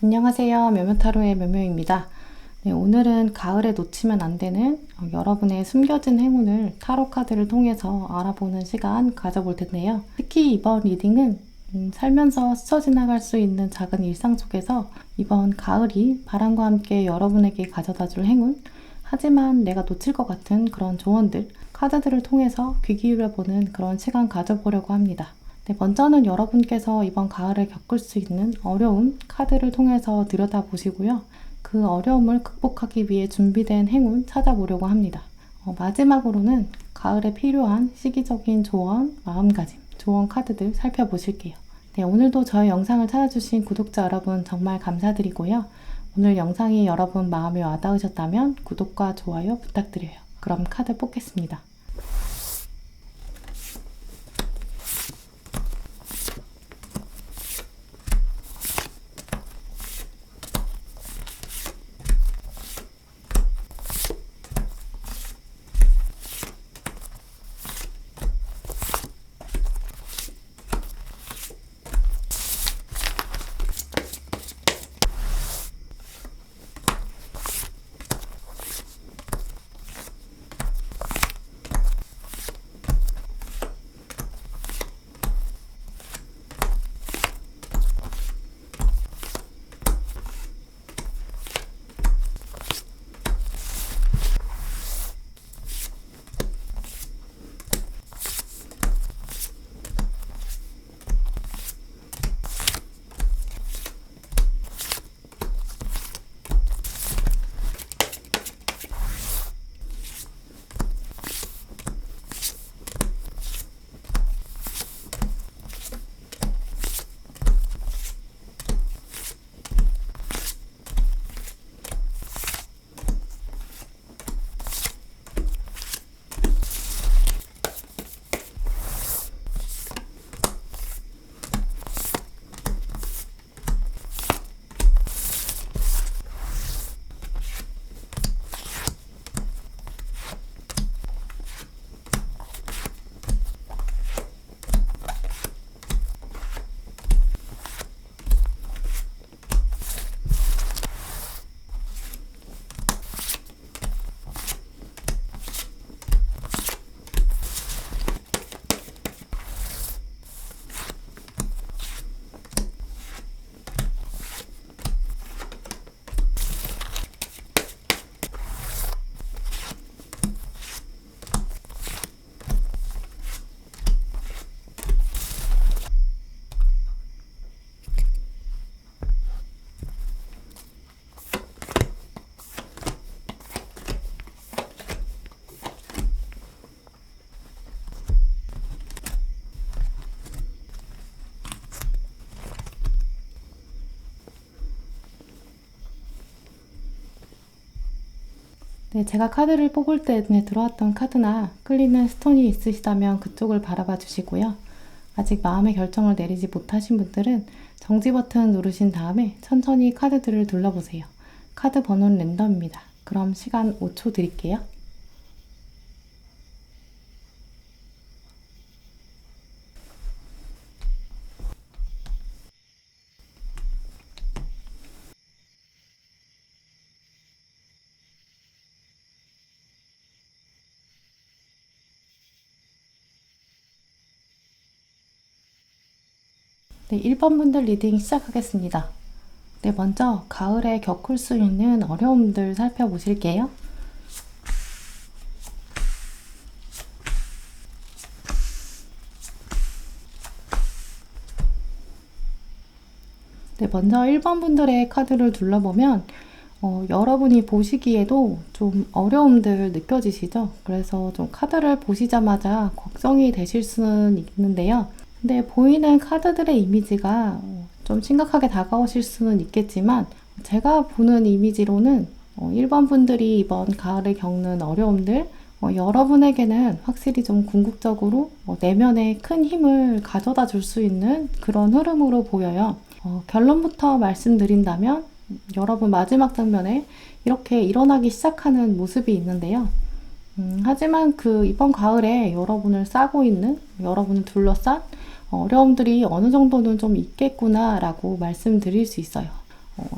안녕하세요. 묘묘타로의 묘묘입니다. 네, 오늘은 가을에 놓치면 안 되는 여러분의 숨겨진 행운을 타로 카드를 통해서 알아보는 시간 가져볼 텐데요. 특히 이번 리딩은 살면서 스쳐 지나갈 수 있는 작은 일상 속에서 이번 가을이 바람과 함께 여러분에게 가져다줄 행운, 하지만 내가 놓칠 것 같은 그런 조언들, 카드들을 통해서 귀 기울여보는 그런 시간 가져보려고 합니다. 네, 먼저는 여러분께서 이번 가을에 겪을 수 있는 어려움 카드를 통해서 들여다보시고요. 그 어려움을 극복하기 위해 준비된 행운 찾아보려고 합니다. 마지막으로는 가을에 필요한 시기적인 조언, 마음가짐, 조언 카드들 살펴보실게요. 네, 오늘도 저희 영상을 찾아주신 구독자 여러분 정말 감사드리고요. 오늘 영상이 여러분 마음에 와닿으셨다면 구독과 좋아요 부탁드려요. 그럼 카드 뽑겠습니다. 네, 제가 카드를 뽑을 때 눈에 들어왔던 카드나 끌리는 스톤이 있으시다면 그쪽을 바라봐 주시고요. 아직 마음의 결정을 내리지 못하신 분들은 정지 버튼 누르신 다음에 천천히 카드들을 둘러보세요. 카드 번호는 랜덤입니다. 그럼 시간 5초 드릴게요. 네, 1번 분들 리딩 시작하겠습니다. 네, 먼저 가을에 겪을 수 있는 어려움들 살펴보실게요. 네, 먼저 1번 분들의 카드를 둘러보면 여러분이 보시기에도 좀 어려움들 느껴지시죠? 그래서 좀 카드를 보시자마자 걱정이 되실 수는 있는데요. 근데 보이는 카드들의 이미지가 좀 심각하게 다가오실 수는 있겠지만 제가 보는 이미지로는 1번 분들이 이번 가을에 겪는 어려움들 여러분에게는 확실히 좀 궁극적으로 내면에 큰 힘을 가져다 줄 수 있는 그런 흐름으로 보여요. 결론부터 말씀드린다면 여러분 마지막 장면에 이렇게 일어나기 시작하는 모습이 있는데요. 하지만 이번 가을에 여러분을 싸고 있는, 여러분을 둘러싼 어려움들이 어느 정도는 좀 있겠구나 라고 말씀드릴 수 있어요.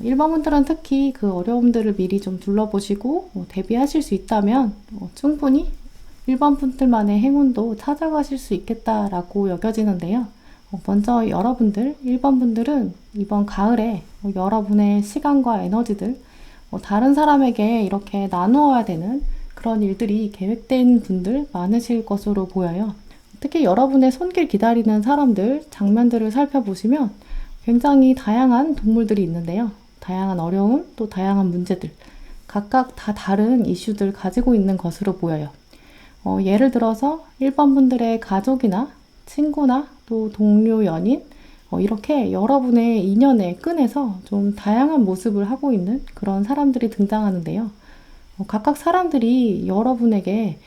1번 분들은 특히 그 어려움들을 미리 좀 둘러보시고 대비하실 수 있다면 충분히 1번 분들만의 행운도 찾아가실 수 있겠다라고 여겨지는데요. 먼저 여러분들, 1번 분들은 이번 가을에 여러분의 시간과 에너지들, 다른 사람에게 이렇게 나누어야 되는 그런 일들이 계획된 분들 많으실 것으로 보여요. 특히 여러분의 손길 기다리는 사람들, 장면들을 살펴보시면 굉장히 다양한 동물들이 있는데요. 다양한 어려움, 또 다양한 문제들, 각각 다 다른 이슈들 가지고 있는 것으로 보여요. 예를 들어서 1번 분들의 가족이나 친구나 또 동료, 연인, 이렇게 여러분의 인연의 끈에서 좀 다양한 모습을 하고 있는 그런 사람들이 등장하는데요. 각각 사람들이 여러분에게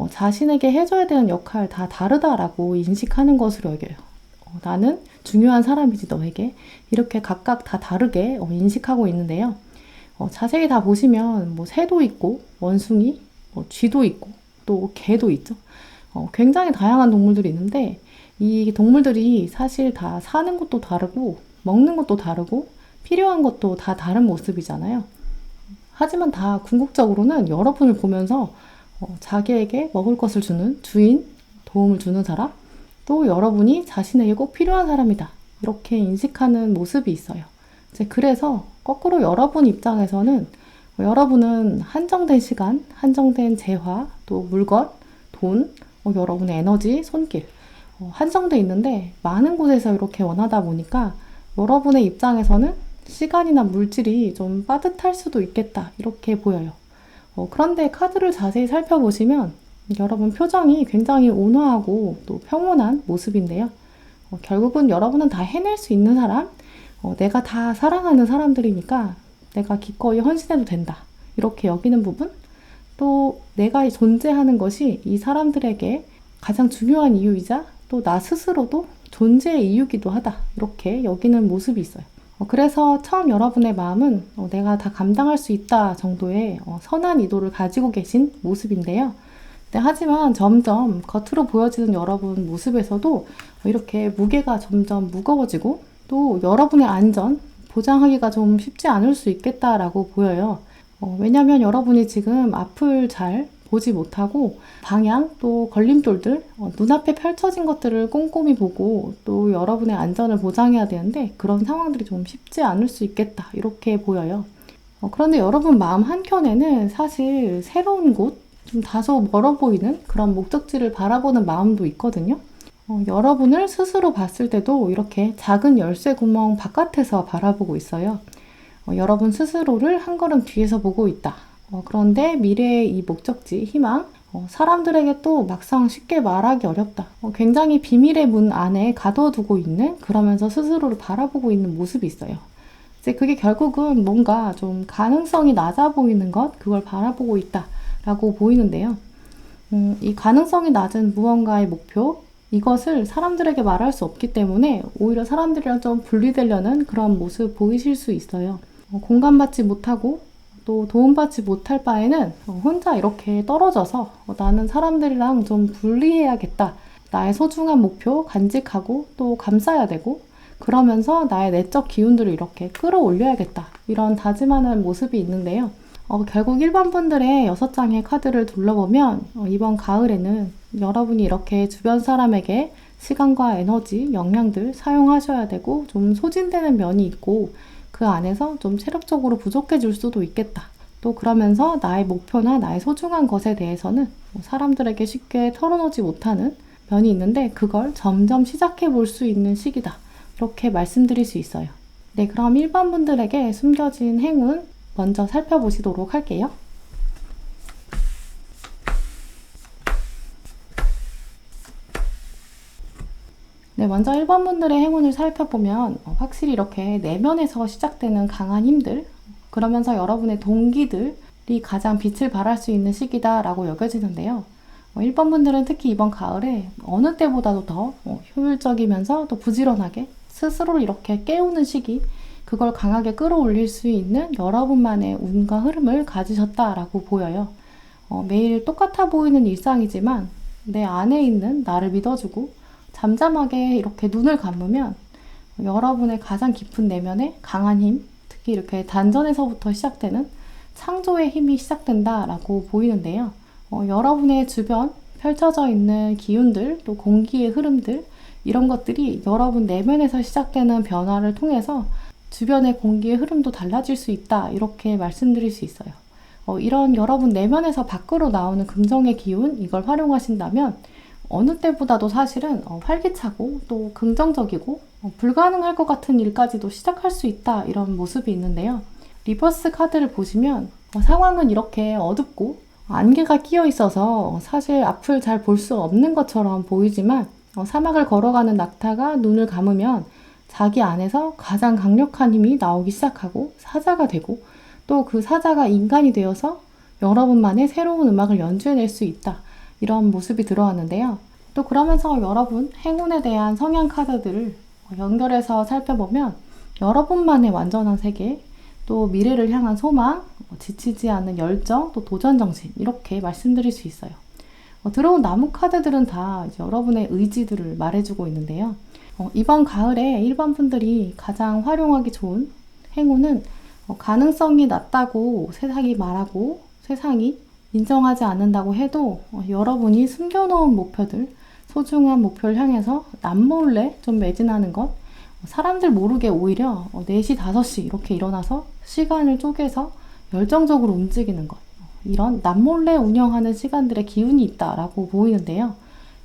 자신에게 해줘야 되는 역할 다 다르다라고 인식하는 것으로 여겨요. 나는 중요한 사람이지 너에게 이렇게 각각 다 다르게 인식하고 있는데요. 자세히 다 보시면 뭐 새도 있고 원숭이, 쥐도 있고 또 개도 있죠. 굉장히 다양한 동물들이 있는데 이 동물들이 사실 다 사는 것도 다르고 먹는 것도 다르고 필요한 것도 다 다른 모습이잖아요. 하지만 다 궁극적으로는 여러분을 보면서 자기에게 먹을 것을 주는 주인, 도움을 주는 사람, 또 여러분이 자신에게 꼭 필요한 사람이다. 이렇게 인식하는 모습이 있어요. 그래서 거꾸로 여러분 입장에서는 여러분은 한정된 시간, 한정된 재화, 또 물건, 돈, 여러분의 에너지, 손길 한정돼 있는데 많은 곳에서 이렇게 원하다 보니까 여러분의 입장에서는 시간이나 물질이 좀 빠듯할 수도 있겠다 이렇게 보여요. 그런데 카드를 자세히 살펴보시면 여러분 표정이 굉장히 온화하고 또 평온한 모습인데요. 결국은 여러분은 다 해낼 수 있는 사람, 내가 다 사랑하는 사람들이니까 내가 기꺼이 헌신해도 된다 이렇게 여기는 부분, 또 내가 존재하는 것이 이 사람들에게 가장 중요한 이유이자 또 나 스스로도 존재의 이유기도 하다 이렇게 여기는 모습이 있어요. 그래서 처음 여러분의 마음은 내가 다 감당할 수 있다 정도의 선한 의도를 가지고 계신 모습인데요. 하지만 점점 겉으로 보여지는 여러분 모습에서도 이렇게 무게가 점점 무거워지고 또 여러분의 안전 보장하기가 좀 쉽지 않을 수 있겠다라고 보여요. 왜냐하면 여러분이 지금 앞을 잘 보지 못하고 방향 또 걸림돌들 눈앞에 펼쳐진 것들을 꼼꼼히 보고 또 여러분의 안전을 보장해야 되는데 그런 상황들이 좀 쉽지 않을 수 있겠다 이렇게 보여요. 그런데 여러분 마음 한켠에는 사실 새로운 곳, 좀 다소 멀어 보이는 그런 목적지를 바라보는 마음도 있거든요. 여러분을 스스로 봤을 때도 이렇게 작은 열쇠 구멍 바깥에서 바라보고 있어요. 여러분 스스로를 한 걸음 뒤에서 보고 있다. 그런데 미래의 이 목적지, 희망, 사람들에게 또 막상 쉽게 말하기 어렵다. 굉장히 비밀의 문 안에 가둬두고 있는, 그러면서 스스로를 바라보고 있는 모습이 있어요. 이제 그게 결국은 뭔가 좀 가능성이 낮아 보이는 것, 그걸 바라보고 있다라고 보이는데요. 이 가능성이 낮은 무언가의 목표, 이것을 사람들에게 말할 수 없기 때문에 오히려 사람들이랑 좀 분리되려는 그런 모습 보이실 수 있어요. 공감받지 못하고 또 도움받지 못할 바에는 혼자 이렇게 떨어져서 나는 사람들이랑 좀 분리해야겠다. 나의 소중한 목표 간직하고 또 감싸야 되고 그러면서 나의 내적 기운들을 이렇게 끌어올려야겠다. 이런 다짐하는 모습이 있는데요. 결국 일반 분들의 6장의 카드를 둘러보면 이번 가을에는 여러분이 이렇게 주변 사람에게 시간과 에너지, 역량들 사용하셔야 되고 좀 소진되는 면이 있고 그 안에서 좀 체력적으로 부족해질 수도 있겠다. 또 그러면서 나의 목표나 나의 소중한 것에 대해서는 사람들에게 쉽게 털어놓지 못하는 면이 있는데 그걸 점점 시작해 볼 수 있는 시기다. 이렇게 말씀드릴 수 있어요. 네, 그럼 1번 분들에게 숨겨진 행운 먼저 살펴보시도록 할게요. 네, 먼저 1번 분들의 행운을 살펴보면 확실히 이렇게 내면에서 시작되는 강한 힘들, 그러면서 여러분의 동기들이 가장 빛을 발할 수 있는 시기다라고 여겨지는데요. 1번 분들은 특히 이번 가을에 어느 때보다도 더 효율적이면서 또 부지런하게 스스로를 이렇게 깨우는 시기, 그걸 강하게 끌어올릴 수 있는 여러분만의 운과 흐름을 가지셨다라고 보여요. 매일 똑같아 보이는 일상이지만 내 안에 있는 나를 믿어주고 잠잠하게 이렇게 눈을 감으면 여러분의 가장 깊은 내면의 강한 힘, 특히 이렇게 단전에서부터 시작되는 창조의 힘이 시작된다라고 보이는데요. 여러분의 주변 펼쳐져 있는 기운들, 또 공기의 흐름들, 이런 것들이 여러분 내면에서 시작되는 변화를 통해서 주변의 공기의 흐름도 달라질 수 있다, 이렇게 말씀드릴 수 있어요. 이런 여러분 내면에서 밖으로 나오는 긍정의 기운, 이걸 활용하신다면 어느 때보다도 사실은 활기차고 또 긍정적이고 불가능할 것 같은 일까지도 시작할 수 있다, 이런 모습이 있는데요. 리버스 카드를 보시면 상황은 이렇게 어둡고 안개가 끼어 있어서 사실 앞을 잘 볼 수 없는 것처럼 보이지만 사막을 걸어가는 낙타가 눈을 감으면 자기 안에서 가장 강력한 힘이 나오기 시작하고 사자가 되고, 또 그 사자가 인간이 되어서 여러분만의 새로운 음악을 연주해낼 수 있다, 이런 모습이 들어왔는데요. 또 그러면서 여러분 행운에 대한 성향 카드들을 연결해서 살펴보면 여러분만의 완전한 세계, 또 미래를 향한 소망, 지치지 않는 열정, 또 도전정신, 이렇게 말씀드릴 수 있어요. 들어온 나무 카드들은 다 이제 여러분의 의지들을 말해주고 있는데요. 이번 가을에 일반 분들이 가장 활용하기 좋은 행운은 가능성이 낮다고 세상이 말하고 세상이 인정하지 않는다고 해도 여러분이 숨겨놓은 목표들, 소중한 목표를 향해서 남몰래 좀 매진하는 것, 사람들 모르게 오히려 4시, 5시 이렇게 일어나서 시간을 쪼개서 열정적으로 움직이는 것, 이런 남몰래 운영하는 시간들의 기운이 있다라고 보이는데요.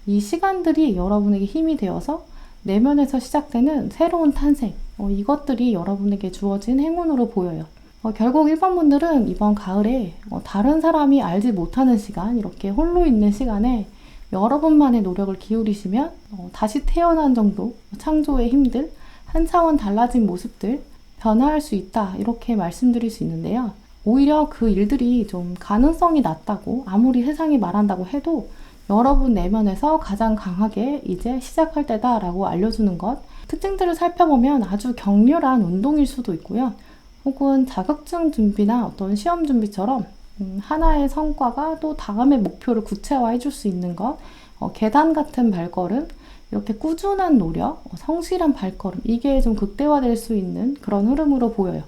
이 시간들이 여러분에게 힘이 되어서 내면에서 시작되는 새로운 탄생, 이것들이 여러분에게 주어진 행운으로 보여요. 결국 일반 분들은 이번 가을에 다른 사람이 알지 못하는 시간, 이렇게 홀로 있는 시간에 여러분만의 노력을 기울이시면 다시 태어난 정도 창조의 힘들, 한 차원 달라진 모습들 변화할 수 있다, 이렇게 말씀드릴 수 있는데요. 오히려 그 일들이 좀 가능성이 낮다고 아무리 세상이 말한다고 해도 여러분 내면에서 가장 강하게 이제 시작할 때다라고 알려주는 것, 특징들을 살펴보면 아주 격렬한 운동일 수도 있고요. 혹은 자격증 준비나 어떤 시험 준비처럼 하나의 성과가 또 다음의 목표를 구체화해 줄 수 있는 것, 계단 같은 발걸음, 이렇게 꾸준한 노력, 성실한 발걸음, 이게 좀 극대화될 수 있는 그런 흐름으로 보여요.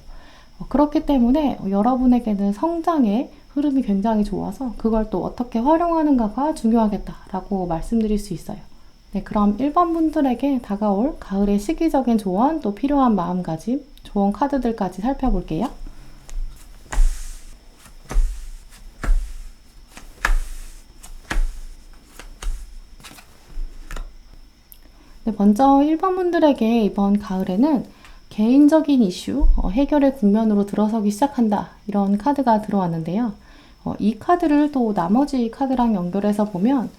그렇기 때문에 여러분에게는 성장의 흐름이 굉장히 좋아서 그걸 또 어떻게 활용하는가가 중요하겠다라고 말씀드릴 수 있어요. 네, 그럼 1번 분들에게 다가올 가을의 시기적인 조언, 또 필요한 마음가짐, 조언 카드들까지 살펴볼게요. 네, 먼저 1번 분들에게 이번 가을에는 개인적인 이슈, 해결의 국면으로 들어서기 시작한다, 이런 카드가 들어왔는데요. 이 카드를 또 나머지 카드랑 연결해서 보면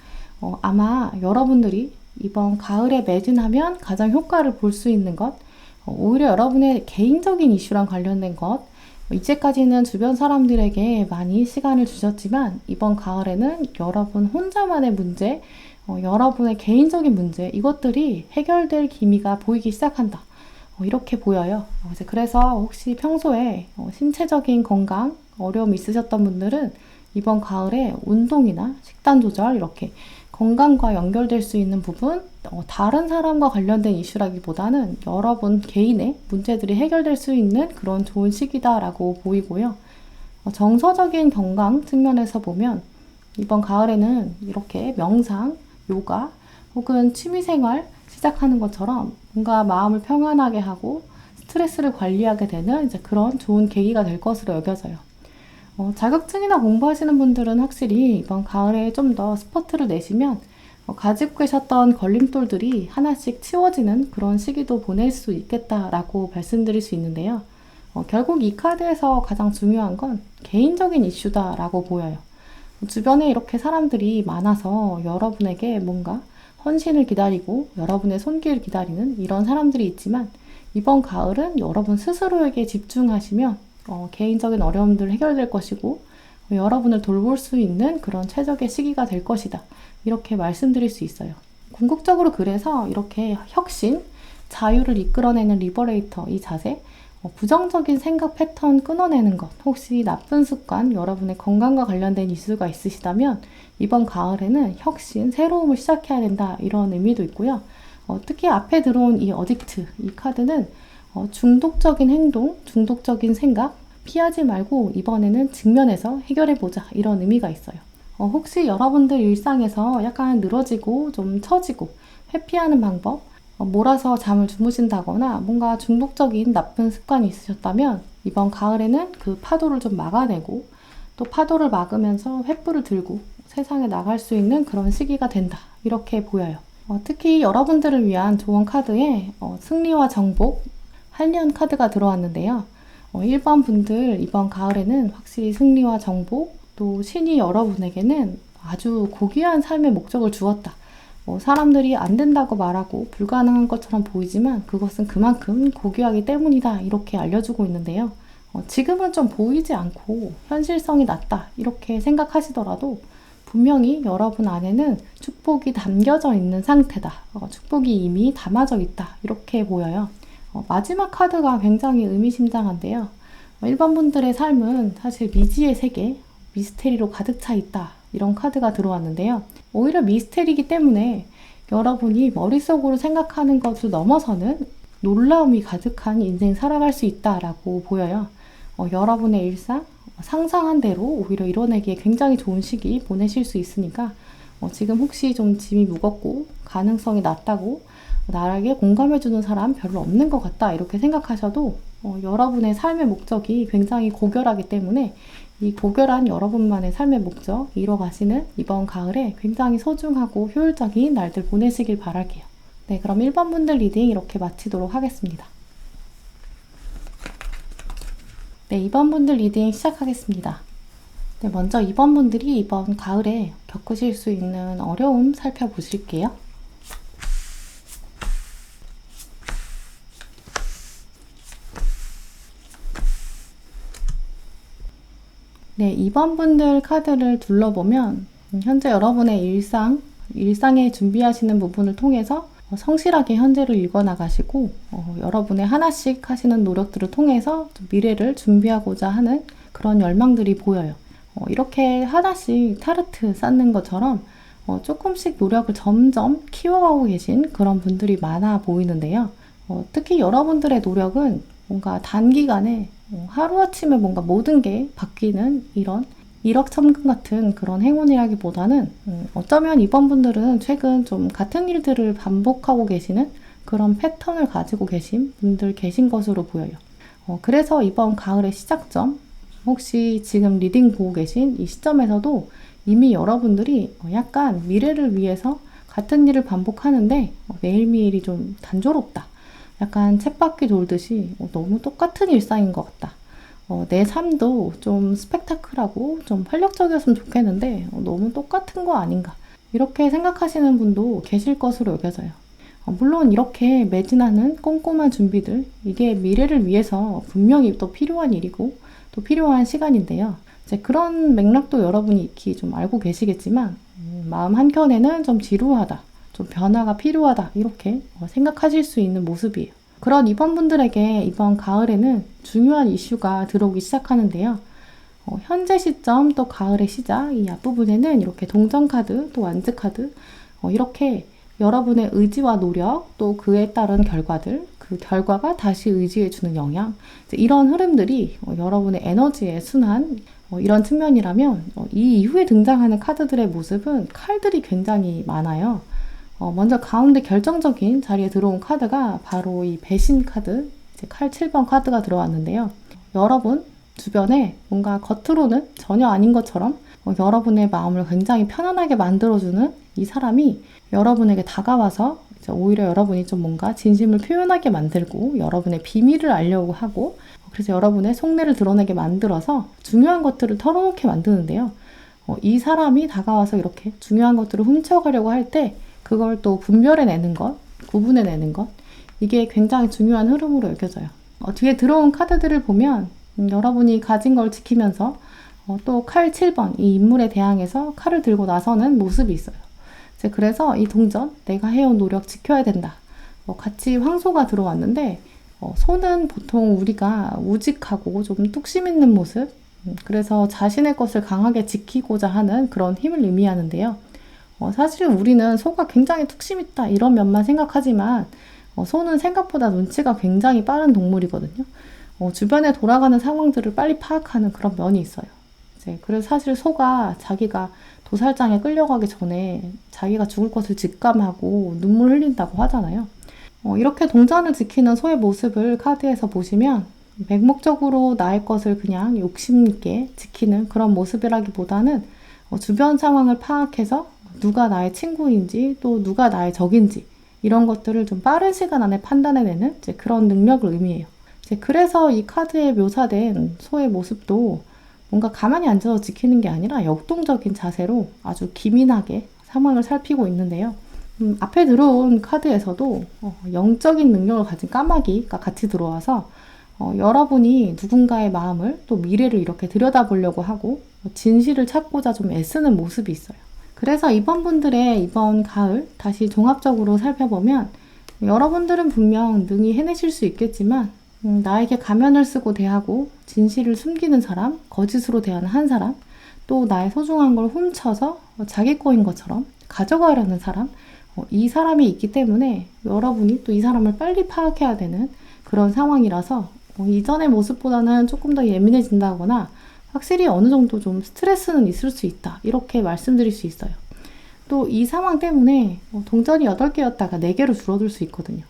아마 여러분들이 이번 가을에 매진하면 가장 효과를 볼 수 있는 것, 오히려 여러분의 개인적인 이슈랑 관련된 것, 이제까지는 주변 사람들에게 많이 시간을 주셨지만 이번 가을에는 여러분 혼자만의 문제, 여러분의 개인적인 문제, 이것들이 해결될 기미가 보이기 시작한다, 이렇게 보여요. 그래서 혹시 평소에 신체적인 건강 어려움이 있으셨던 분들은 이번 가을에 운동이나 식단 조절, 이렇게 건강과 연결될 수 있는 부분, 다른 사람과 관련된 이슈라기보다는 여러분 개인의 문제들이 해결될 수 있는 그런 좋은 시기다라고 보이고요. 정서적인 건강 측면에서 보면 이번 가을에는 이렇게 명상, 요가 혹은 취미생활 시작하는 것처럼 뭔가 마음을 평안하게 하고 스트레스를 관리하게 되는 이제 그런 좋은 계기가 될 것으로 여겨져요. 자격증이나 공부하시는 분들은 확실히 이번 가을에 좀 더 스퍼트를 내시면 가지고 계셨던 걸림돌들이 하나씩 치워지는 그런 시기도 보낼 수 있겠다라고 말씀드릴 수 있는데요. 결국 이 카드에서 가장 중요한 건 개인적인 이슈다라고 보여요. 주변에 이렇게 사람들이 많아서 여러분에게 뭔가 헌신을 기다리고 여러분의 손길을 기다리는 이런 사람들이 있지만 이번 가을은 여러분 스스로에게 집중하시면 개인적인 어려움들 해결될 것이고 여러분을 돌볼 수 있는 그런 최적의 시기가 될 것이다, 이렇게 말씀드릴 수 있어요. 궁극적으로 그래서 이렇게 혁신, 자유를 이끌어내는 리버레이터, 이 자세, 부정적인 생각 패턴 끊어내는 것, 혹시 나쁜 습관, 여러분의 건강과 관련된 이슈가 있으시다면 이번 가을에는 혁신, 새로움을 시작해야 된다, 이런 의미도 있고요. 특히 앞에 들어온 이 어딕트, 이 카드는 중독적인 행동, 중독적인 생각 피하지 말고 이번에는 직면해서 해결해보자 이런 의미가 있어요. 혹시 여러분들 일상에서 약간 늘어지고 좀 처지고 회피하는 방법, 몰아서 잠을 주무신다거나 뭔가 중독적인 나쁜 습관이 있으셨다면 이번 가을에는 그 파도를 좀 막아내고 또 파도를 막으면서 횃불을 들고 세상에 나갈 수 있는 그런 시기가 된다 이렇게 보여요. 특히 여러분들을 위한 조언 카드에 승리와 정복, 한련 카드가 들어왔는데요. 1번 분들 이번 가을에는 확실히 승리와 정복, 또 신이 여러분에게는 아주 고귀한 삶의 목적을 주었다. 사람들이 안 된다고 말하고 불가능한 것처럼 보이지만 그것은 그만큼 고귀하기 때문이다 이렇게 알려주고 있는데요. 지금은 좀 보이지 않고 현실성이 낮다 이렇게 생각하시더라도 분명히 여러분 안에는 축복이 담겨져 있는 상태다. 축복이 이미 담아져 있다 이렇게 보여요. 마지막 카드가 굉장히 의미심장한데요. 1번 분들의 삶은 사실 미지의 세계, 미스테리로 가득 차 있다. 이런 카드가 들어왔는데요. 오히려 미스테리이기 때문에 여러분이 머릿속으로 생각하는 것을 넘어서는 놀라움이 가득한 인생 살아갈 수 있다라고 보여요. 여러분의 일상, 상상한 대로 오히려 이뤄내기에 굉장히 좋은 시기 보내실 수 있으니까 지금 혹시 좀 짐이 무겁고 가능성이 낮다고 나에게 공감해주는 사람 별로 없는 것 같다 이렇게 생각하셔도 여러분의 삶의 목적이 굉장히 고결하기 때문에 이 고결한 여러분만의 삶의 목적 이뤄가시는 이번 가을에 굉장히 소중하고 효율적인 날들 보내시길 바랄게요. 네, 그럼 1번 분들 리딩 이렇게 마치도록 하겠습니다. 네, 2번 분들 리딩 시작하겠습니다. 네, 먼저 2번 분들이 이번 가을에 겪으실 수 있는 어려움 살펴보실게요. 네, 2번 분들 카드를 둘러보면 현재 여러분의 일상에 준비하시는 부분을 통해서 성실하게 현재를 읽어나가시고 여러분의 하나씩 하시는 노력들을 통해서 미래를 준비하고자 하는 그런 열망들이 보여요. 이렇게 하나씩 타르트 쌓는 것처럼 조금씩 노력을 점점 키워가고 계신 그런 분들이 많아 보이는데요. 특히 여러분들의 노력은 뭔가 단기간에 하루아침에 뭔가 모든 게 바뀌는 이런 일확천금 같은 그런 행운이라기보다는 어쩌면 이번 분들은 최근 좀 같은 일들을 반복하고 계시는 그런 패턴을 가지고 계신 분들 계신 것으로 보여요. 그래서 이번 가을의 시작점, 혹시 지금 리딩 보고 계신 이 시점에서도 이미 여러분들이 약간 미래를 위해서 같은 일을 반복하는데 매일매일이 좀 단조롭다. 약간 쳇바퀴 돌듯이 너무 똑같은 일상인 것 같다. 내 삶도 좀 스펙타클하고 좀 활력적이었으면 좋겠는데 너무 똑같은 거 아닌가. 이렇게 생각하시는 분도 계실 것으로 여겨져요. 물론 이렇게 매진하는 꼼꼼한 준비들, 이게 미래를 위해서 분명히 또 필요한 일이고 또 필요한 시간인데요. 이제 그런 맥락도 여러분이 익히 좀 알고 계시겠지만 마음 한켠에는 좀 지루하다, 좀 변화가 필요하다 이렇게 생각하실 수 있는 모습이에요. 그런 이번 분들에게 이번 가을에는 중요한 이슈가 들어오기 시작하는데요. 현재 시점 또 가을의 시작 이 앞부분에는 이렇게 동전 카드 또 완즈 카드 이렇게 여러분의 의지와 노력 또 그에 따른 결과들 그 결과가 다시 의지해 주는 영향 이런 흐름들이 여러분의 에너지의 순환 이런 측면이라면 이 이후에 등장하는 카드들의 모습은 칼들이 굉장히 많아요. 먼저 가운데 결정적인 자리에 들어온 카드가 바로 이 배신 카드, 이제 칼 7번 카드가 들어왔는데요. 여러분 주변에 뭔가 겉으로는 전혀 아닌 것처럼 여러분의 마음을 굉장히 편안하게 만들어주는 이 사람이 여러분에게 다가와서 이제 오히려 여러분이 좀 뭔가 진심을 표현하게 만들고 여러분의 비밀을 알려고 하고 그래서 여러분의 속내를 드러내게 만들어서 중요한 것들을 털어놓게 만드는데요. 이 사람이 다가와서 이렇게 중요한 것들을 훔쳐가려고 할 때 그걸 또 분별해내는 것, 구분해내는 것 이게 굉장히 중요한 흐름으로 여겨져요. 뒤에 들어온 카드들을 보면 여러분이 가진 걸 지키면서 또 칼 7번 이 인물에 대항해서 칼을 들고 나서는 모습이 있어요. 그래서 이 동전, 내가 해온 노력 지켜야 된다. 같이 황소가 들어왔는데 소는 보통 우리가 우직하고 좀 뚝심 있는 모습 그래서 자신의 것을 강하게 지키고자 하는 그런 힘을 의미하는데요. 사실 우리는 소가 굉장히 뚝심 있다 이런 면만 생각하지만 소는 생각보다 눈치가 굉장히 빠른 동물이거든요. 주변에 돌아가는 상황들을 빨리 파악하는 그런 면이 있어요. 그래서 사실 소가 자기가 도살장에 끌려가기 전에 자기가 죽을 것을 직감하고 눈물 흘린다고 하잖아요. 이렇게 동전을 지키는 소의 모습을 카드에서 보시면 맹목적으로 나의 것을 그냥 욕심 있게 지키는 그런 모습이라기보다는 주변 상황을 파악해서 누가 나의 친구인지 또 누가 나의 적인지 이런 것들을 좀 빠른 시간 안에 판단해내는 그런 능력을 의미해요. 그래서 이 카드에 묘사된 소의 모습도 뭔가 가만히 앉아서 지키는 게 아니라 역동적인 자세로 아주 기민하게 상황을 살피고 있는데요. 앞에 들어온 카드에서도 영적인 능력을 가진 까마귀가 같이 들어와서 여러분이 누군가의 마음을 또 미래를 이렇게 들여다보려고 하고 진실을 찾고자 좀 애쓰는 모습이 있어요. 그래서 이번 분들의 이번 가을 다시 종합적으로 살펴보면 여러분들은 분명 능히 해내실 수 있겠지만 나에게 가면을 쓰고 대하고 진실을 숨기는 사람, 거짓으로 대하는 한 사람, 또 나의 소중한 걸 훔쳐서 자기 거인 것처럼 가져가려는 사람, 이 사람이 있기 때문에 여러분이 또 이 사람을 빨리 파악해야 되는 그런 상황이라서 이전의 모습보다는 조금 더 예민해진다거나 확실히 어느 정도 좀 스트레스는 있을 수 있다. 이렇게 말씀드릴 수 있어요. 또 이 상황 때문에 동전이 8개였다가 4개로 줄어들 수 있거든요.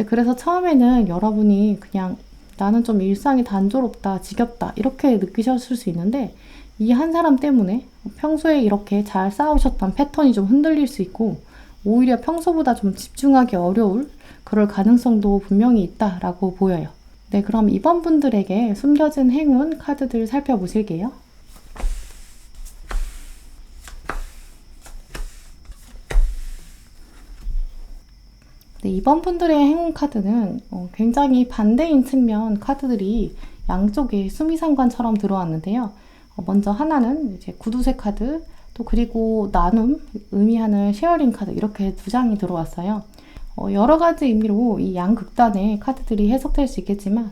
그래서 처음에는 여러분이 그냥 나는 좀 일상이 단조롭다, 지겹다 이렇게 느끼셨을 수 있는데 이 한 사람 때문에 평소에 이렇게 잘 싸우셨던 패턴이 좀 흔들릴 수 있고 오히려 평소보다 좀 집중하기 어려울 그럴 가능성도 분명히 있다라고 보여요. 네, 그럼 이번 분들에게 숨겨진 행운 카드들 살펴보실게요. 네, 이번 분들의 행운 카드는 굉장히 반대인 측면 카드들이 양쪽에 수미상관처럼 들어왔는데요. 먼저 하나는 이제 구두쇠 카드, 또 그리고 나눔 의미하는 쉐어링 카드 이렇게 2장이 들어왔어요. 여러 가지 의미로 이 양극단의 카드들이 해석될 수 있겠지만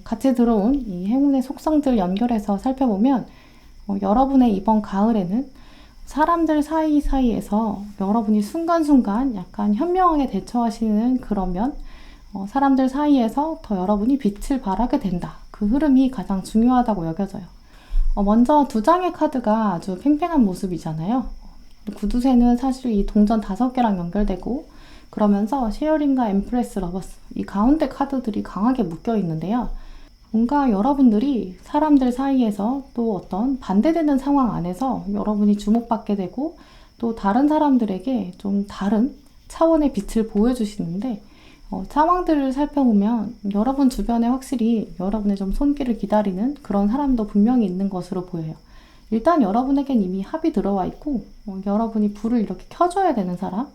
같이 들어온 이 행운의 속성들 연결해서 살펴보면 여러분의 이번 가을에는 사람들 사이사이에서 여러분이 순간순간 약간 현명하게 대처하시는 그런 면, 사람들 사이에서 더 여러분이 빛을 발하게 된다. 그 흐름이 가장 중요하다고 여겨져요. 먼저 2장의 카드가 아주 팽팽한 모습이잖아요. 구두쇠는 사실 이 동전 5개랑 연결되고 그러면서 쉐어링과 엠프레스 러버스 이 가운데 카드들이 강하게 묶여 있는데요. 뭔가 여러분들이 사람들 사이에서 또 어떤 반대되는 상황 안에서 여러분이 주목받게 되고 또 다른 사람들에게 좀 다른 차원의 빛을 보여주시는데 상황들을 살펴보면 여러분 주변에 확실히 여러분의 좀 손길을 기다리는 그런 사람도 분명히 있는 것으로 보여요. 일단 여러분에겐 이미 합이 들어와 있고 여러분이 불을 이렇게 켜줘야 되는 사람,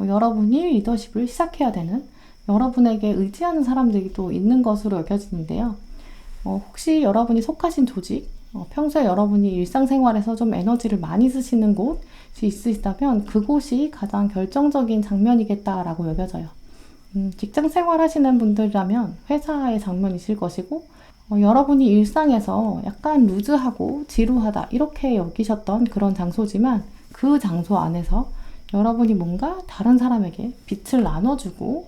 여러분이 리더십을 시작해야 되는 여러분에게 의지하는 사람들이 또 있는 것으로 여겨지는데요. 혹시 여러분이 속하신 조직, 평소에 여러분이 일상생활에서 좀 에너지를 많이 쓰시는 곳이 있으시다면 그곳이 가장 결정적인 장면이겠다라고 여겨져요. 직장생활 하시는 분들이라면 회사의 장면이실 것이고 여러분이 일상에서 약간 루즈하고 지루하다 이렇게 여기셨던 그런 장소지만 그 장소 안에서 여러분이 뭔가 다른 사람에게 빛을 나눠주고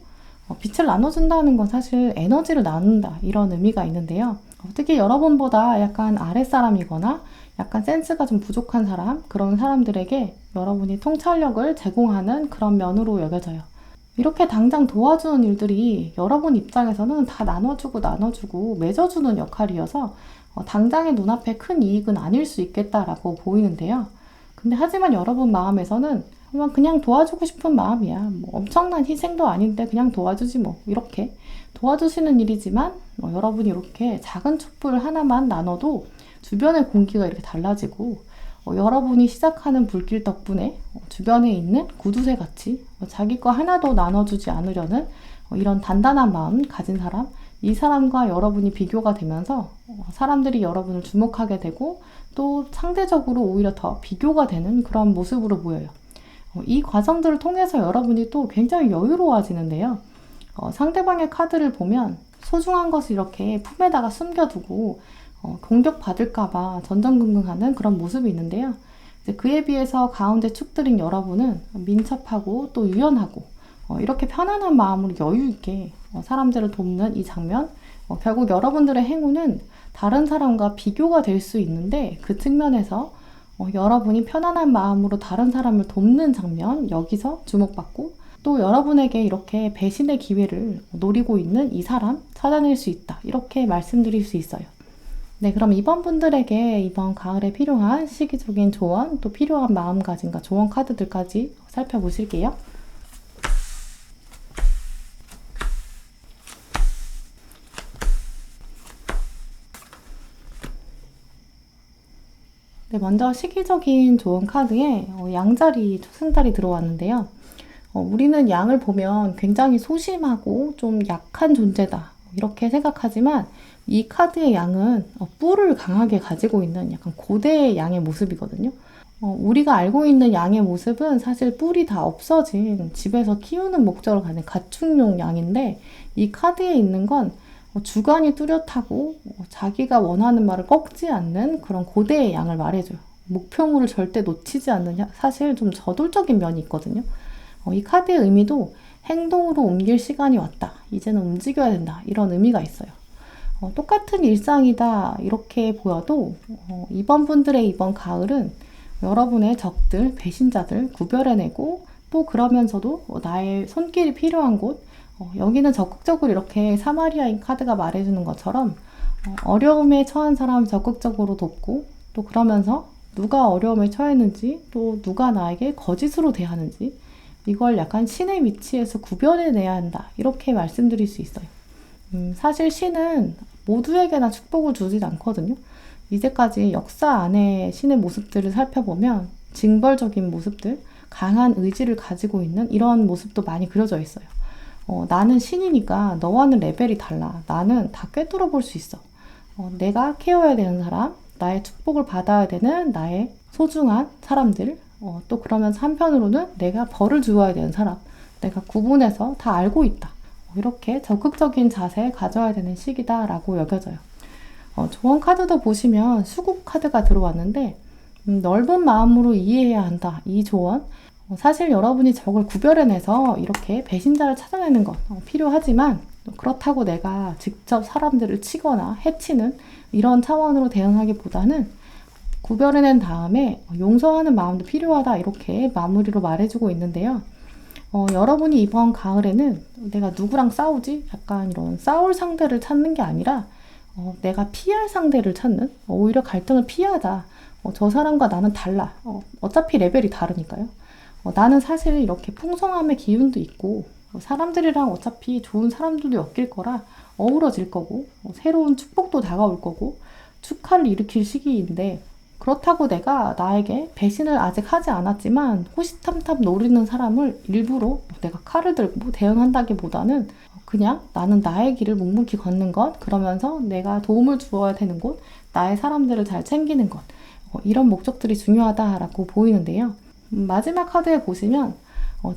빛을 나눠준다는 건 사실 에너지를 나눈다 이런 의미가 있는데요. 특히 여러분보다 약간 아랫사람이거나 약간 센스가 좀 부족한 사람, 그런 사람들에게 여러분이 통찰력을 제공하는 그런 면으로 여겨져요. 이렇게 당장 도와주는 일들이 여러분 입장에서는 다 나눠주고 맺어주는 역할이어서 당장의 눈앞에 큰 이익은 아닐 수 있겠다라고 보이는데요. 근데 하지만 여러분 마음에서는 그냥 도와주고 싶은 마음이야. 엄청난 희생도 아닌데 그냥 도와주지 이렇게 도와주시는 일이지만 여러분이 이렇게 작은 촛불 하나만 나눠도 주변의 공기가 이렇게 달라지고 여러분이 시작하는 불길 덕분에 주변에 있는 구두쇠 같이 자기 거 하나도 나눠주지 않으려는 이런 단단한 마음 가진 사람, 이 사람과 여러분이 비교가 되면서 사람들이 여러분을 주목하게 되고 또 상대적으로 오히려 더 비교가 되는 그런 모습으로 보여요. 이 과정들을 통해서 여러분이 또 굉장히 여유로워지는데요. 상대방의 카드를 보면 소중한 것을 이렇게 품에다가 숨겨두고 공격받을까봐 전전긍긍하는 그런 모습이 있는데요. 그에 비해서 가운데 축들인 여러분은 민첩하고 또 유연하고 이렇게 편안한 마음으로 여유 있게 사람들을 돕는 이 장면, 결국 여러분들의 행운은 다른 사람과 비교가 될 수 있는데 그 측면에서 여러분이 편안한 마음으로 다른 사람을 돕는 장면, 여기서 주목받고 또 여러분에게 이렇게 배신의 기회를 노리고 있는 이 사람 찾아낼 수 있다. 이렇게 말씀드릴 수 있어요. 네, 그럼 이번 분들에게 이번 가을에 필요한 시기적인 조언, 또 필요한 마음가짐과 조언 카드들까지 살펴보실게요. 네, 먼저 시기적인 조언 카드에 양자리, 초승달이 들어왔는데요. 우리는 양을 보면 굉장히 소심하고 좀 약한 존재다. 이렇게 생각하지만 이 카드의 양은 뿔을 강하게 가지고 있는 약간 고대의 양의 모습이거든요. 우리가 알고 있는 양의 모습은 사실 뿔이 다 없어진 집에서 키우는 목적을 가진 가축용 양인데 이 카드에 있는 건 주관이 뚜렷하고 자기가 원하는 말을 꺾지 않는 그런 고대의 양을 말해줘요. 목표물을 절대 놓치지 않는 사실 좀 저돌적인 면이 있거든요. 이 카드의 의미도 행동으로 옮길 시간이 왔다. 이제는 움직여야 된다. 이런 의미가 있어요. 똑같은 일상이다. 이렇게 보여도 이번 분들의 이번 가을은 여러분의 적들, 배신자들 구별해내고 또 그러면서도 나의 손길이 필요한 곳, 여기는 적극적으로 이렇게 사마리아인 카드가 말해주는 것처럼 어려움에 처한 사람 적극적으로 돕고 또 그러면서 누가 어려움에 처했는지 또 누가 나에게 거짓으로 대하는지 이걸 약간 신의 위치에서 구별해내야 한다. 이렇게 말씀드릴 수 있어요. 사실 신은 모두에게나 축복을 주진 않거든요. 이제까지 역사 안에 신의 모습들을 살펴보면 징벌적인 모습들, 강한 의지를 가지고 있는 이런 모습도 많이 그려져 있어요. 나는 신이니까 너와는 레벨이 달라. 나는 다 꿰뚫어 볼 수 있어. 내가 케어해야 되는 사람, 나의 축복을 받아야 되는 나의 소중한 사람들, 또 그러면서 한편으로는 내가 벌을 주어야 되는 사람, 내가 구분해서 다 알고 있다. 이렇게 적극적인 자세 가져야 되는 시기다라고 여겨져요. 조언 카드도 보시면 수국 카드가 들어왔는데 넓은 마음으로 이해해야 한다. 이 조언. 사실 여러분이 적을 구별해내서 이렇게 배신자를 찾아내는 건 필요하지만 그렇다고 내가 직접 사람들을 치거나 해치는 이런 차원으로 대응하기보다는 구별해낸 다음에 용서하는 마음도 필요하다. 이렇게 마무리로 말해주고 있는데요. 여러분이 이번 가을에는 내가 누구랑 싸우지? 약간 이런 싸울 상대를 찾는 게 아니라 내가 피할 상대를 찾는 오히려 갈등을 피하자. 저 사람과 나는 달라. 어차피 레벨이 다르니까요. 나는 사실 이렇게 풍성함의 기운도 있고 사람들이랑 어차피 좋은 사람들도 엮일 거라 어우러질 거고 새로운 축복도 다가올 거고 축하를 일으킬 시기인데 그렇다고 내가 나에게 배신을 아직 하지 않았지만 호시탐탐 노리는 사람을 일부러 내가 칼을 들고 대응한다기보다는 그냥 나는 나의 길을 묵묵히 걷는 것, 그러면서 내가 도움을 주어야 되는 곳, 나의 사람들을 잘 챙기는 것, 이런 목적들이 중요하다라고 보이는데요. 마지막 카드에 보시면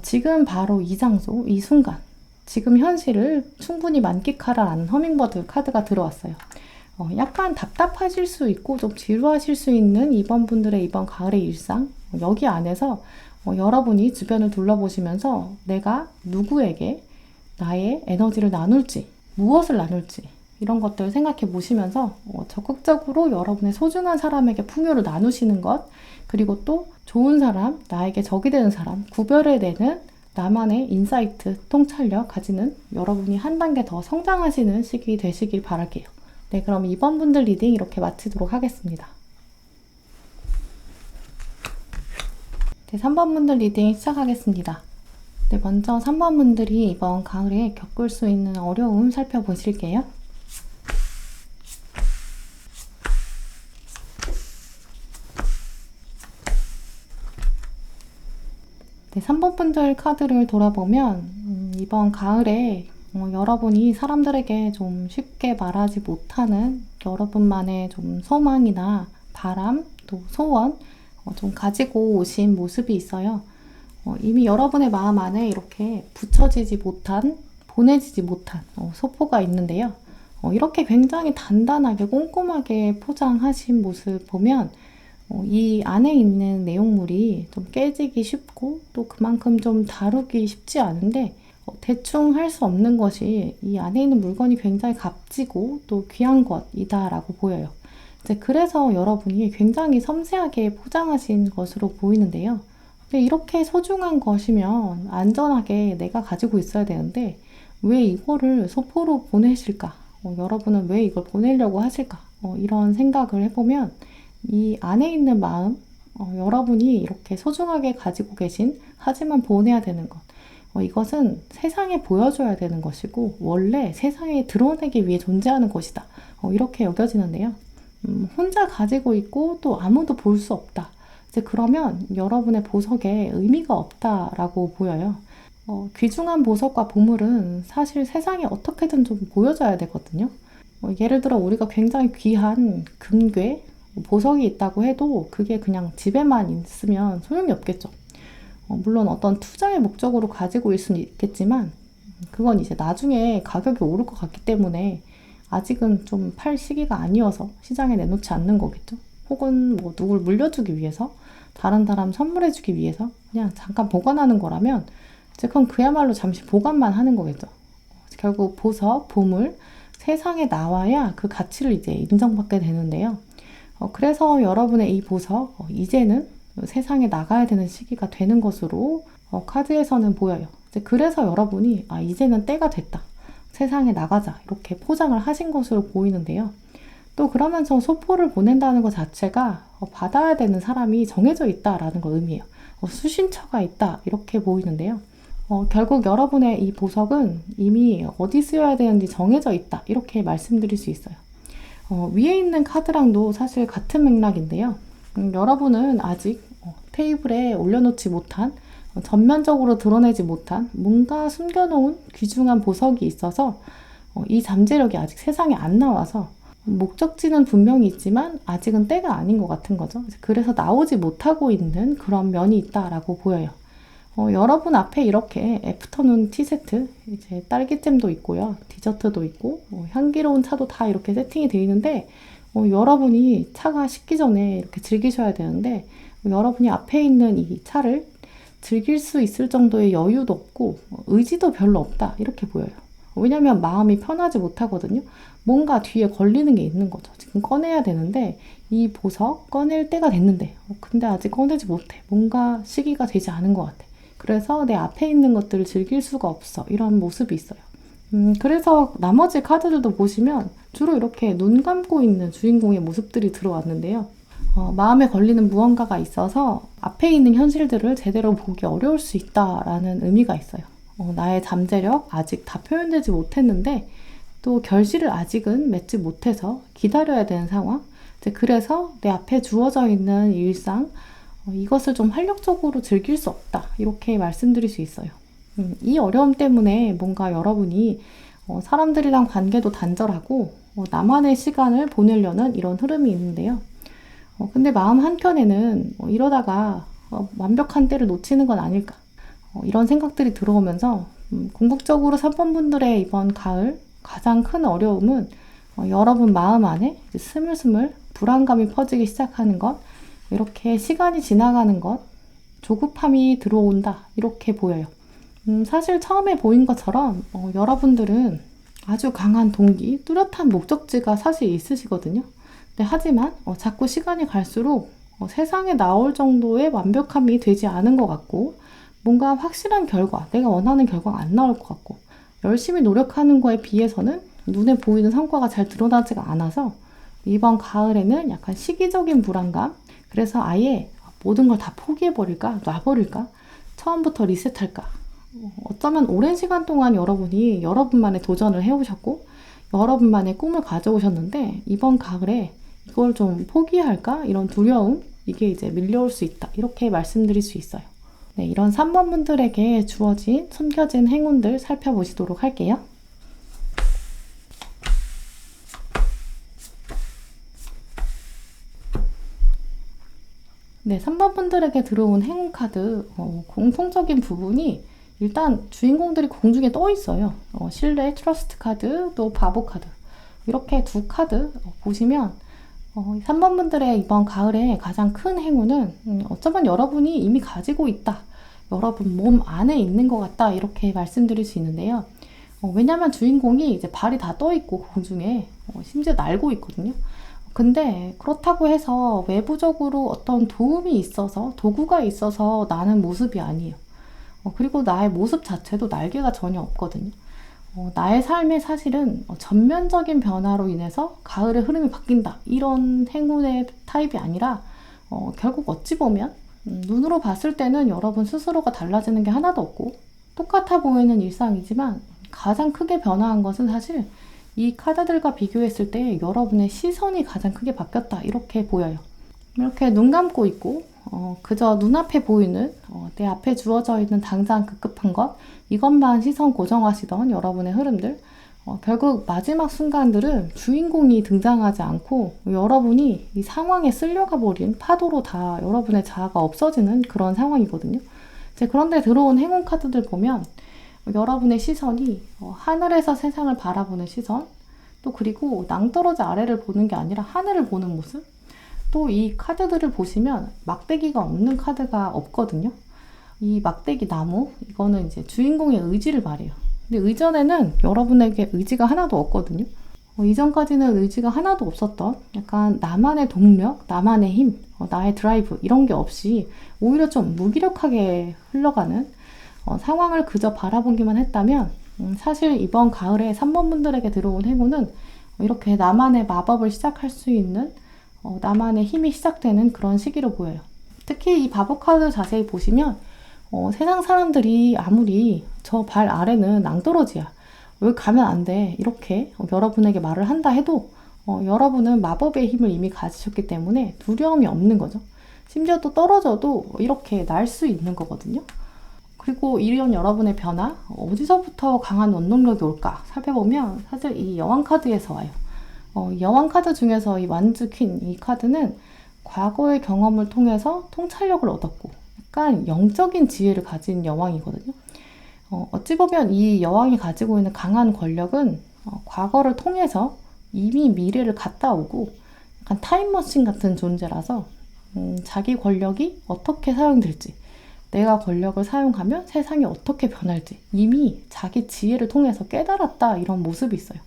지금 바로 이 장소, 이 순간, 지금 현실을 충분히 만끽하라는 허밍버드 카드가 들어왔어요. 약간 답답하실 수 있고 좀 지루하실 수 있는 이번 분들의 이번 가을의 일상, 여기 안에서 여러분이 주변을 둘러보시면서 내가 누구에게 나의 에너지를 나눌지, 무엇을 나눌지 이런 것들을 생각해 보시면서 적극적으로 여러분의 소중한 사람에게 풍요를 나누시는 것, 그리고 또 좋은 사람, 나에게 적이 되는 사람 구별해내는 나만의 인사이트, 통찰력 가지는 여러분이 한 단계 더 성장하시는 시기 되시길 바랄게요. 네, 그럼 이번 분들 리딩 이렇게 마치도록 하겠습니다. 네, 3번 분들 리딩 시작하겠습니다. 네, 먼저 3번 분들이 이번 가을에 겪을 수 있는 어려움 살펴보실게요. 네, 3번 분들 카드를 돌아보면 이번 가을에 여러분이 사람들에게 좀 쉽게 말하지 못하는 여러분만의 좀 소망이나 바람, 또 소원 좀 가지고 오신 모습이 있어요. 이미 여러분의 마음 안에 이렇게 붙여지지 못한, 보내지지 못한 소포가 있는데요. 이렇게 굉장히 단단하게 꼼꼼하게 포장하신 모습 보면 이 안에 있는 내용물이 좀 깨지기 쉽고 또 그만큼 좀 다루기 쉽지 않은데 대충 할 수 없는 것이 이 안에 있는 물건이 굉장히 값지고 또 귀한 것이다라고 보여요. 이제 그래서 여러분이 굉장히 섬세하게 포장하신 것으로 보이는데요. 근데 이렇게 소중한 것이면 안전하게 내가 가지고 있어야 되는데 왜 이거를 소포로 보내실까? 여러분은 왜 이걸 보내려고 하실까? 이런 생각을 해보면 이 안에 있는 마음, 여러분이 이렇게 소중하게 가지고 계신 하지만 보내야 되는 것, 이것은 세상에 보여줘야 되는 것이고 원래 세상에 드러내기 위해 존재하는 것이다. 이렇게 여겨지는데요. 혼자 가지고 있고 또 아무도 볼 수 없다. 이제 그러면 여러분의 보석에 의미가 없다라고 보여요. 귀중한 보석과 보물은 사실 세상에 어떻게든 좀 보여줘야 되거든요. 예를 들어 우리가 굉장히 귀한 금괴, 보석이 있다고 해도 그게 그냥 집에만 있으면 소용이 없겠죠. 물론 어떤 투자의 목적으로 가지고 있을 수는 있겠지만 그건 이제 나중에 가격이 오를 것 같기 때문에 아직은 좀 팔 시기가 아니어서 시장에 내놓지 않는 거겠죠. 혹은 뭐 누굴 물려주기 위해서, 다른 사람 선물해주기 위해서 그냥 잠깐 보관하는 거라면 이제 그건 그야말로 잠시 보관만 하는 거겠죠. 결국 보석, 보물, 세상에 나와야 그 가치를 이제 인정받게 되는데요. 그래서 여러분의 이 보석, 이제는 세상에 나가야 되는 시기가 되는 것으로 카드에서는 보여요. 이제 그래서 여러분이 이제는 때가 됐다. 세상에 나가자. 이렇게 포장을 하신 것으로 보이는데요. 또 그러면서 소포를 보낸다는 것 자체가 받아야 되는 사람이 정해져 있다라는 걸 의미해요. 수신처가 있다. 이렇게 보이는데요. 결국 여러분의 이 보석은 이미 어디 쓰여야 되는지 정해져 있다. 이렇게 말씀드릴 수 있어요. 위에 있는 카드랑도 사실 같은 맥락인데요. 여러분은 아직 테이블에 올려놓지 못한, 전면적으로 드러내지 못한 뭔가 숨겨놓은 귀중한 보석이 있어서 이 잠재력이 아직 세상에 안 나와서 목적지는 분명히 있지만 아직은 때가 아닌 것 같은 거죠. 그래서 나오지 못하고 있는 그런 면이 있다라고 보여요. 여러분 앞에 이렇게 애프터눈 티세트, 이제 딸기잼도 있고요. 디저트도 있고, 향기로운 차도 다 이렇게 세팅이 되어 있는데, 여러분이 차가 식기 전에 이렇게 즐기셔야 되는데, 여러분이 앞에 있는 이 차를 즐길 수 있을 정도의 여유도 없고, 의지도 별로 없다. 이렇게 보여요. 왜냐면 마음이 편하지 못하거든요. 뭔가 뒤에 걸리는 게 있는 거죠. 지금 꺼내야 되는데, 이 보석 꺼낼 때가 됐는데, 근데 아직 꺼내지 못해. 뭔가 시기가 되지 않은 것 같아. 그래서 내 앞에 있는 것들을 즐길 수가 없어. 이런 모습이 있어요. 그래서 나머지 카드들도 보시면 주로 이렇게 눈 감고 있는 주인공의 모습들이 들어왔는데요. 마음에 걸리는 무언가가 있어서 앞에 있는 현실들을 제대로 보기 어려울 수 있다라는 의미가 있어요. 나의 잠재력 아직 다 표현되지 못했는데 또 결실을 아직은 맺지 못해서 기다려야 되는 상황. 그래서 내 앞에 주어져 있는 일상, 이것을 좀 활력적으로 즐길 수 없다. 이렇게 말씀드릴 수 있어요. 이 어려움 때문에 뭔가 여러분이 사람들이랑 관계도 단절하고 나만의 시간을 보내려는 이런 흐름이 있는데요. 근데 마음 한켠에는 이러다가 완벽한 때를 놓치는 건 아닐까. 이런 생각들이 들어오면서 궁극적으로 3번 분들의 이번 가을 가장 큰 어려움은 여러분 마음 안에 스물스물 불안감이 퍼지기 시작하는 것, 이렇게 시간이 지나가는 것, 조급함이 들어온다. 이렇게 보여요. 사실 처음에 보인 것처럼 여러분들은 아주 강한 동기, 뚜렷한 목적지가 사실 있으시거든요. 근데 하지만 자꾸 시간이 갈수록 세상에 나올 정도의 완벽함이 되지 않은 것 같고 뭔가 확실한 결과, 내가 원하는 결과가 안 나올 것 같고 열심히 노력하는 거에 비해서는 눈에 보이는 성과가 잘 드러나지가 않아서 이번 가을에는 약간 시기적인 불안감, 그래서 아예 모든 걸 다 포기해버릴까? 놔버릴까? 처음부터 리셋할까? 어쩌면 오랜 시간 동안 여러분이 여러분만의 도전을 해오셨고 여러분만의 꿈을 가져오셨는데 이번 가을에 이걸 좀 포기할까? 이런 두려움, 이게 이제 밀려올 수 있다. 이렇게 말씀드릴 수 있어요. 네, 이런 3번 분들에게 주어진 숨겨진 행운들 살펴보시도록 할게요. 네, 3번 분들에게 들어온 행운 카드, 공통적인 부분이 일단 주인공들이 공중에 떠 있어요. 신뢰, 트러스트 카드, 또 바보 카드. 이렇게 두 카드 보시면 3번 분들의 이번 가을에 가장 큰 행운은 어쩌면 여러분이 이미 가지고 있다. 여러분 몸 안에 있는 것 같다 이렇게 말씀드릴 수 있는데요. 왜냐면 주인공이 이제 발이 다 떠 있고 공중에 심지어 날고 있거든요. 근데 그렇다고 해서 외부적으로 어떤 도움이 있어서 도구가 있어서 나는 모습이 아니에요. 그리고 나의 모습 자체도 날개가 전혀 없거든요. 나의 삶의 사실은 전면적인 변화로 인해서 가을의 흐름이 바뀐다 이런 행운의 타입이 아니라 결국 어찌 보면 눈으로 봤을 때는 여러분 스스로가 달라지는 게 하나도 없고 똑같아 보이는 일상이지만 가장 크게 변화한 것은 사실 이 카드들과 비교했을 때 여러분의 시선이 가장 크게 바뀌었다 이렇게 보여요. 이렇게 눈 감고 있고 그저 눈앞에 보이는 내 앞에 주어져 있는 당장 급급한 것 이것만 시선 고정하시던 여러분의 흐름들 결국 마지막 순간들은 주인공이 등장하지 않고 여러분이 이 상황에 쓸려가 버린 파도로 다 여러분의 자아가 없어지는 그런 상황이거든요. 그런데 들어온 행운 카드들 보면 여러분의 시선이 하늘에서 세상을 바라보는 시선 또 그리고 낭떠러지 아래를 보는 게 아니라 하늘을 보는 모습 또 이 카드들을 보시면 막대기가 없는 카드가 없거든요. 이 막대기 나무 이거는 이제 주인공의 의지를 말해요. 근데 이전에는 여러분에게 의지가 하나도 없거든요. 이전까지는 의지가 하나도 없었던 약간 나만의 동력, 나만의 힘, 나의 드라이브 이런 게 없이 오히려 좀 무기력하게 흘러가는 상황을 그저 바라보기만 했다면 사실 이번 가을에 3번 분들에게 들어온 행운은 이렇게 나만의 마법을 시작할 수 있는 나만의 힘이 시작되는 그런 시기로 보여요. 특히 이 바보 카드 자세히 보시면 세상 사람들이 아무리 저 발 아래는 낭떠러지야 여기 가면 안 돼 이렇게 여러분에게 말을 한다 해도 여러분은 마법의 힘을 이미 가지셨기 때문에 두려움이 없는 거죠. 심지어 또 떨어져도 이렇게 날 수 있는 거거든요. 그리고 이런 여러분의 변화 어디서부터 강한 원동력이 올까 살펴보면 사실 이 여왕 카드에서 와요. 여왕 카드 중에서 이 완즈 퀸 이 카드는 과거의 경험을 통해서 통찰력을 얻었고 약간 영적인 지혜를 가진 여왕이거든요. 어찌 보면 이 여왕이 가지고 있는 강한 권력은 과거를 통해서 이미 미래를 갔다 오고 약간 타임머신 같은 존재라서 자기 권력이 어떻게 사용될지 내가 권력을 사용하면 세상이 어떻게 변할지 이미 자기 지혜를 통해서 깨달았다 이런 모습이 있어요.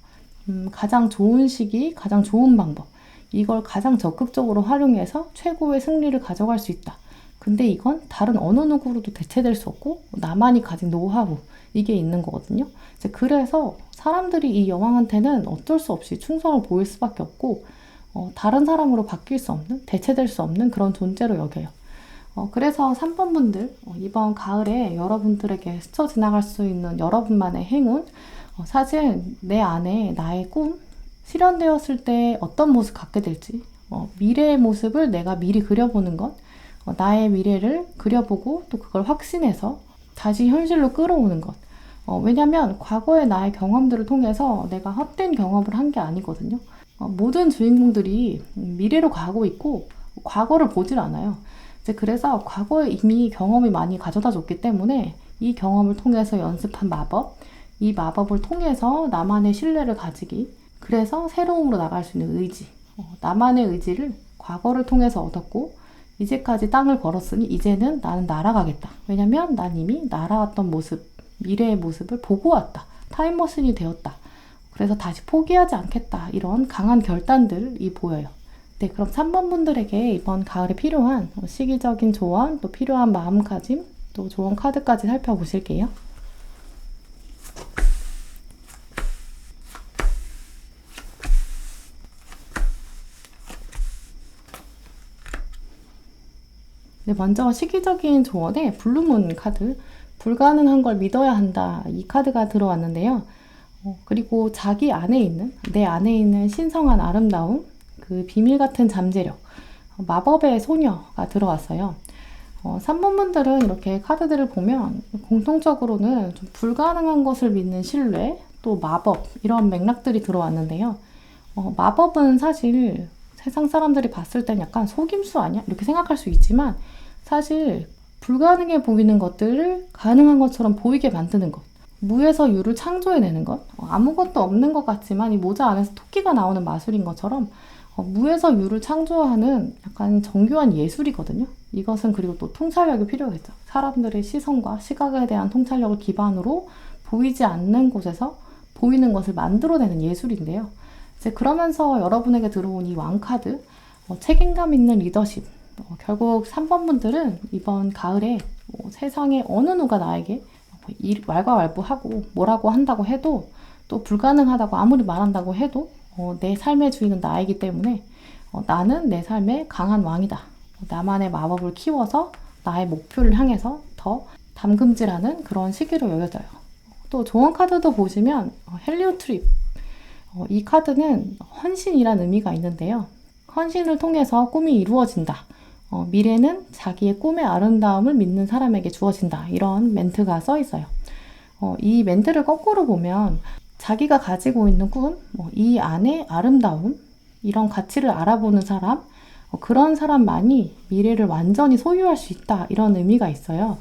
가장 좋은 시기, 가장 좋은 방법 이걸 가장 적극적으로 활용해서 최고의 승리를 가져갈 수 있다. 근데 이건 다른 어느 누구로도 대체될 수 없고 나만이 가진 노하우 이게 있는 거거든요. 그래서 사람들이 이 여왕한테는 어쩔 수 없이 충성을 보일 수밖에 없고 다른 사람으로 바뀔 수 없는, 대체될 수 없는 그런 존재로 여겨요. 그래서 3번 분들 이번 가을에 여러분들에게 스쳐 지나갈 수 있는 여러분만의 행운 사실 내 안에 나의 꿈 실현되었을 때 어떤 모습 갖게 될지 미래의 모습을 내가 미리 그려보는 것 나의 미래를 그려보고 또 그걸 확신해서 다시 현실로 끌어오는 것 왜냐면 과거의 나의 경험들을 통해서 내가 헛된 경험을 한 게 아니거든요. 모든 주인공들이 미래로 가고 있고 과거를 보질 않아요. 그래서 과거에 이미 경험이 많이 가져다 줬기 때문에 이 경험을 통해서 연습한 마법 이 마법을 통해서 나만의 신뢰를 가지기 그래서 새로움으로 나갈 수 있는 의지 나만의 의지를 과거를 통해서 얻었고 이제까지 땅을 걸었으니 이제는 나는 날아가겠다. 왜냐면 난 이미 날아왔던 모습 미래의 모습을 보고 왔다. 타임머신이 되었다. 그래서 다시 포기하지 않겠다. 이런 강한 결단들이 보여요. 네, 그럼 3번 분들에게 이번 가을에 필요한 시기적인 조언, 또 필요한 마음가짐, 또 조언 카드까지 살펴보실게요. 네, 먼저 시기적인 조언에 블루문 카드, 불가능한 걸 믿어야 한다. 이 카드가 들어왔는데요. 그리고 자기 안에 있는, 내 안에 있는 신성한 아름다움, 그 비밀 같은 잠재력, 마법의 소녀가 들어왔어요. 3번 분들은 이렇게 카드들을 보면 공통적으로는 좀 불가능한 것을 믿는 신뢰, 또 마법, 이런 맥락들이 들어왔는데요. 마법은 사실 세상 사람들이 봤을 땐 약간 속임수 아니야? 이렇게 생각할 수 있지만 사실 불가능해 보이는 것들을 가능한 것처럼 보이게 만드는 것. 무에서 유를 창조해내는 것. 아무것도 없는 것 같지만 이 모자 안에서 토끼가 나오는 마술인 것처럼 무에서 유를 창조하는 약간 정교한 예술이거든요. 이것은 그리고 또 통찰력이 필요하겠죠. 사람들의 시선과 시각에 대한 통찰력을 기반으로 보이지 않는 곳에서 보이는 것을 만들어내는 예술인데요. 이제 그러면서 여러분에게 들어온 이 왕카드, 책임감 있는 리더십. 결국 3번 분들은 이번 가을에 세상에 어느 누가 나에게 왈가왈부하고 뭐라고 한다고 해도 또 불가능하다고 아무리 말한다고 해도 내 삶의 주인은 나이기 때문에 나는 내 삶의 강한 왕이다. 나만의 마법을 키워서 나의 목표를 향해서 더 담금질하는 그런 시기로 여겨져요. 또 좋은 카드도 보시면 헬리오 트립. 이 카드는 헌신이라는 의미가 있는데요. 헌신을 통해서 꿈이 이루어진다. 미래는 자기의 꿈의 아름다움을 믿는 사람에게 주어진다. 이런 멘트가 써 있어요. 이 멘트를 거꾸로 보면 자기가 가지고 있는 꿈, 이 안의 아름다움, 이런 가치를 알아보는 사람, 그런 사람만이 미래를 완전히 소유할 수 있다. 이런 의미가 있어요.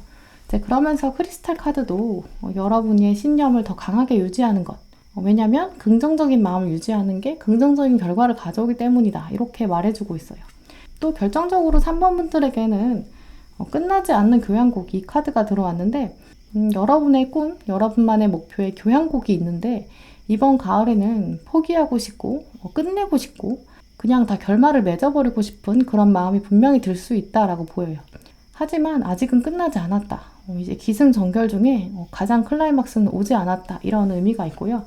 이제 그러면서 크리스탈 카드도 여러분의 신념을 더 강하게 유지하는 것. 왜냐하면 긍정적인 마음을 유지하는 게 긍정적인 결과를 가져오기 때문이다. 이렇게 말해주고 있어요. 또 결정적으로 3번 분들에게는 끝나지 않는 교향곡, 이 카드가 들어왔는데 여러분의 꿈, 여러분만의 목표에 교향곡이 있는데 이번 가을에는 포기하고 싶고 끝내고 싶고 그냥 다 결말을 맺어버리고 싶은 그런 마음이 분명히 들 수 있다라고 보여요. 하지만 아직은 끝나지 않았다. 이제 기승전결 중에 가장 클라이막스는 오지 않았다. 이런 의미가 있고요.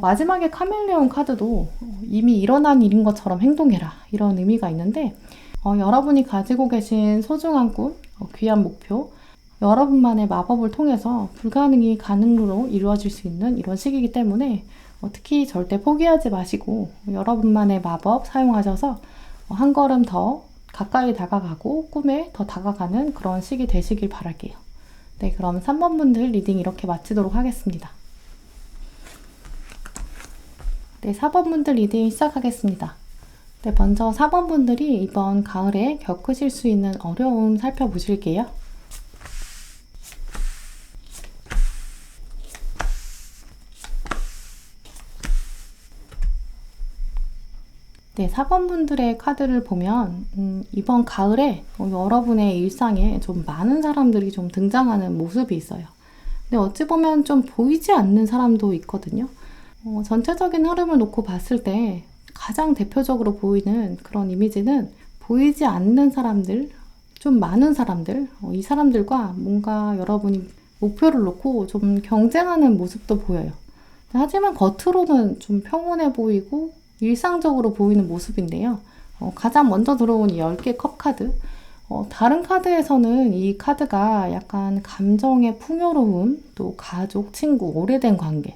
마지막에 카멜레온 카드도 이미 일어난 일인 것처럼 행동해라. 이런 의미가 있는데 여러분이 가지고 계신 소중한 꿈, 귀한 목표, 여러분만의 마법을 통해서 불가능이 가능으로 이루어질 수 있는 이런 시기이기 때문에 특히 절대 포기하지 마시고 여러분만의 마법 사용하셔서 한 걸음 더 가까이 다가가고 꿈에 더 다가가는 그런 시기 되시길 바랄게요. 네, 그럼 3번 분들 리딩 이렇게 마치도록 하겠습니다. 네, 4번 분들 리딩 시작하겠습니다. 네, 먼저 4번 분들이 이번 가을에 겪으실 수 있는 어려움 살펴보실게요. 네, 4번 분들의 카드를 보면 이번 가을에 여러분의 일상에 좀 많은 사람들이 좀 등장하는 모습이 있어요. 근데 어찌 보면 좀 보이지 않는 사람도 있거든요. 전체적인 흐름을 놓고 봤을 때 가장 대표적으로 보이는 그런 이미지는 보이지 않는 사람들, 좀 많은 사람들, 이 사람들과 뭔가 여러분이 목표를 놓고 좀 경쟁하는 모습도 보여요. 하지만 겉으로는 좀 평온해 보이고 일상적으로 보이는 모습인데요. 가장 먼저 들어온 이 10개 컵 카드. 다른 카드에서는 이 카드가 약간 감정의 풍요로움, 또 가족, 친구, 오래된 관계,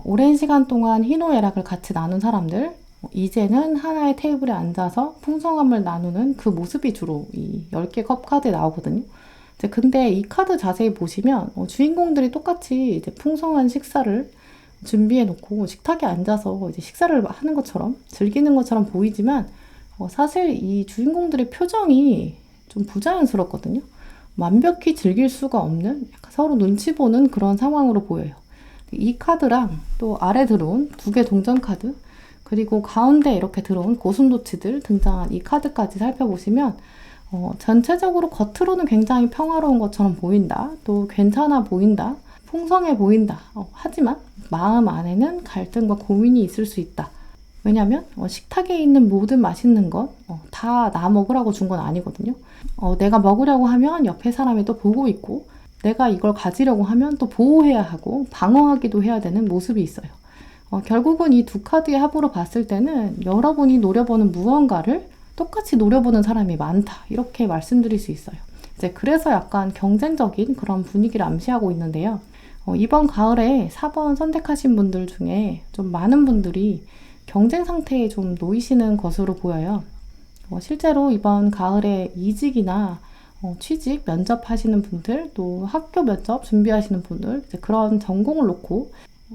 오랜 시간 동안 희노애락을 같이 나눈 사람들, 이제는 하나의 테이블에 앉아서 풍성함을 나누는 그 모습이 주로 이 10개 컵 카드에 나오거든요. 근데 이 카드 자세히 보시면 주인공들이 똑같이 이제 풍성한 식사를 준비해 놓고 식탁에 앉아서 이제 식사를 하는 것처럼 즐기는 것처럼 보이지만 사실 이 주인공들의 표정이 좀 부자연스럽거든요. 완벽히 즐길 수가 없는 약간 서로 눈치 보는 그런 상황으로 보여요. 이 카드랑 또 아래 들어온 2개 동전 카드 그리고 가운데 이렇게 들어온 고슴도치들 등장한 이 카드까지 살펴보시면 전체적으로 겉으로는 굉장히 평화로운 것처럼 보인다. 또 괜찮아 보인다. 풍성해 보인다. 하지만 마음 안에는 갈등과 고민이 있을 수 있다. 왜냐면 식탁에 있는 모든 맛있는 것 다 나 먹으라고 준 건 아니거든요. 내가 먹으려고 하면 옆에 사람이 또 보고 있고 내가 이걸 가지려고 하면 또 보호해야 하고 방어하기도 해야 되는 모습이 있어요. 결국은 이 2 카드의 합으로 봤을 때는 여러분이 노려보는 무언가를 똑같이 노려보는 사람이 많다. 이렇게 말씀드릴 수 있어요. 이제 그래서 약간 경쟁적인 그런 분위기를 암시하고 있는데요. 이번 가을에 4번 선택하신 분들 중에 좀 많은 분들이 경쟁 상태에 좀 놓이시는 것으로 보여요. 실제로 이번 가을에 이직이나 취직, 면접하시는 분들, 또 학교 면접 준비하시는 분들, 이제 그런 전공을 놓고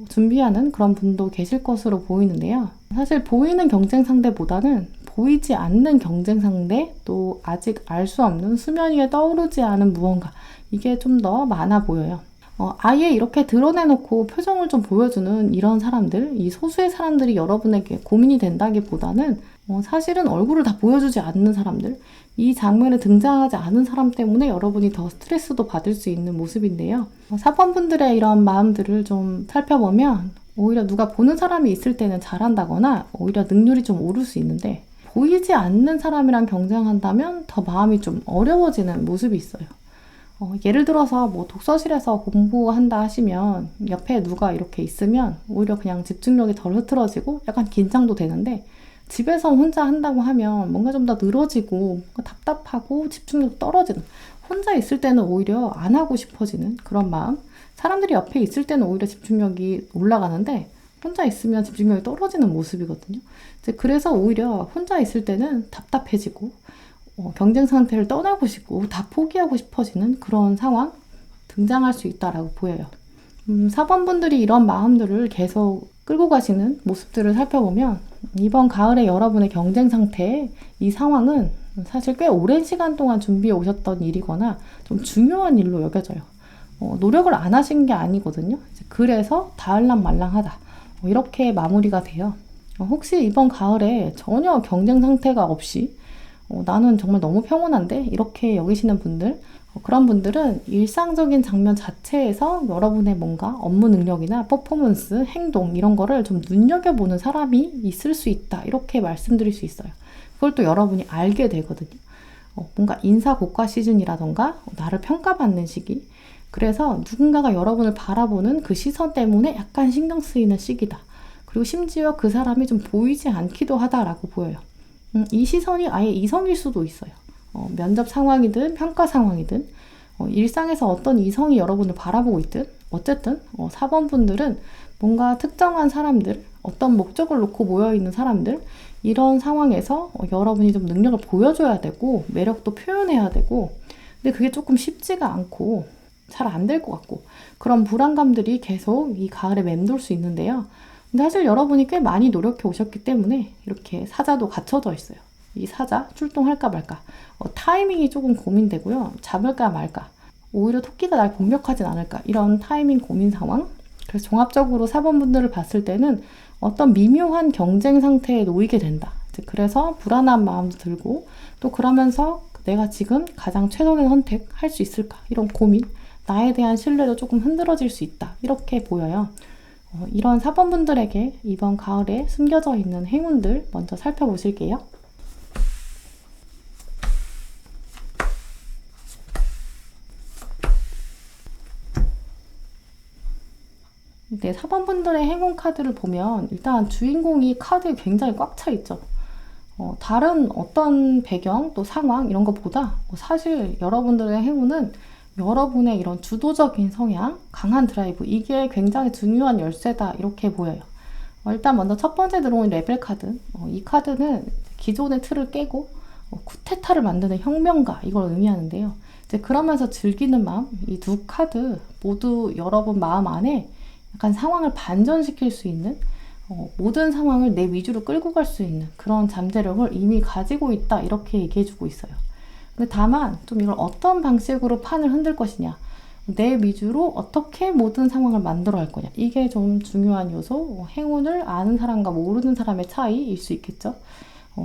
준비하는 그런 분도 계실 것으로 보이는데요. 사실 보이는 경쟁 상대보다는 보이지 않는 경쟁 상대, 또 아직 알 수 없는 수면 위에 떠오르지 않은 무언가, 이게 좀 더 많아 보여요. 아예 이렇게 드러내놓고 표정을 좀 보여주는 이런 사람들, 이 소수의 사람들이 여러분에게 고민이 된다기보다는 사실은 얼굴을 다 보여주지 않는 사람들, 이 장면에 등장하지 않은 사람 때문에 여러분이 더 스트레스도 받을 수 있는 모습인데요. 4번분들의 이런 마음들을 좀 살펴보면 오히려 누가 보는 사람이 있을 때는 잘한다거나 오히려 능률이 좀 오를 수 있는데, 보이지 않는 사람이랑 경쟁한다면 더 마음이 좀 어려워지는 모습이 있어요. 예를 들어서 뭐 독서실에서 공부한다 하시면 옆에 누가 이렇게 있으면 오히려 그냥 집중력이 덜 흐트러지고 약간 긴장도 되는데, 집에서 혼자 한다고 하면 뭔가 좀 더 늘어지고 뭔가 답답하고 집중력 떨어지는, 혼자 있을 때는 오히려 안 하고 싶어지는 그런 마음, 사람들이 옆에 있을 때는 오히려 집중력이 올라가는데 혼자 있으면 집중력이 떨어지는 모습이거든요. 이제 그래서 오히려 혼자 있을 때는 답답해지고 경쟁 상태를 떠나고 싶고 다 포기하고 싶어지는 그런 상황 등장할 수 있다라고 보여요. 4번분들이 이런 마음들을 계속 끌고 가시는 모습들을 살펴보면 이번 가을에 여러분의 경쟁 상태의 이 상황은 사실 꽤 오랜 시간 동안 준비해 오셨던 일이거나 좀 중요한 일로 여겨져요. 노력을 안 하신 게 아니거든요. 그래서 닿을랑 말랑하다, 이렇게 마무리가 돼요. 혹시 이번 가을에 전혀 경쟁 상태가 없이 나는 정말 너무 평온한데 이렇게 여기시는 분들, 그런 분들은 일상적인 장면 자체에서 여러분의 뭔가 업무 능력이나 퍼포먼스, 행동 이런 거를 좀 눈여겨보는 사람이 있을 수 있다, 이렇게 말씀드릴 수 있어요. 그걸 또 여러분이 알게 되거든요. 뭔가 인사 고과 시즌이라던가 나를 평가받는 시기, 그래서 누군가가 여러분을 바라보는 그 시선 때문에 약간 신경 쓰이는 시기다. 그리고 심지어 그 사람이 좀 보이지 않기도 하다라고 보여요. 이 시선이 아예 이성일 수도 있어요. 면접 상황이든 평가 상황이든 일상에서 어떤 이성이 여러분을 바라보고 있든 어쨌든 4번분들은 뭔가 특정한 사람들, 어떤 목적을 놓고 모여있는 사람들, 이런 상황에서 여러분이 좀 능력을 보여줘야 되고 매력도 표현해야 되고, 근데 그게 조금 쉽지가 않고 잘 안 될 것 같고 그런 불안감들이 계속 이 가을에 맴돌 수 있는데요. 근데 사실 여러분이 꽤 많이 노력해 오셨기 때문에 이렇게 사자도 갖춰져 있어요. 이 사자 출동할까 말까, 타이밍이 조금 고민되고요. 잡을까 말까, 오히려 토끼가 날 공격하진 않을까, 이런 타이밍 고민 상황. 그래서 종합적으로 4번분들을 봤을 때는 어떤 미묘한 경쟁 상태에 놓이게 된다. 그래서 불안한 마음도 들고, 또 그러면서 내가 지금 가장 최선의 선택할 수 있을까, 이런 고민, 나에 대한 신뢰도 조금 흔들어질 수 있다, 이렇게 보여요. 이런 4번분들에게 이번 가을에 숨겨져 있는 행운들 먼저 살펴보실게요. 네, 4번분들의 행운 카드를 보면 일단 주인공이 카드에 굉장히 꽉 차 있죠. 다른 어떤 배경 또 상황 이런 것보다 사실 여러분들의 행운은 여러분의 이런 주도적인 성향, 강한 드라이브, 이게 굉장히 중요한 열쇠다, 이렇게 보여요. 일단 먼저 첫 번째 들어온 레벨 카드, 이 카드는 기존의 틀을 깨고 쿠데타를 만드는 혁명가, 이걸 의미하는데요. 이제 그러면서 즐기는 마음, 이 두 카드 모두 여러분 마음 안에 약간 상황을 반전시킬 수 있는, 모든 상황을 내 위주로 끌고 갈 수 있는 그런 잠재력을 이미 가지고 있다, 이렇게 얘기해주고 있어요. 근데 다만 좀 이걸 어떤 방식으로 판을 흔들 것이냐, 내 위주로 어떻게 모든 상황을 만들어 갈 거냐, 이게 좀 중요한 요소, 행운을 아는 사람과 모르는 사람의 차이일 수 있겠죠.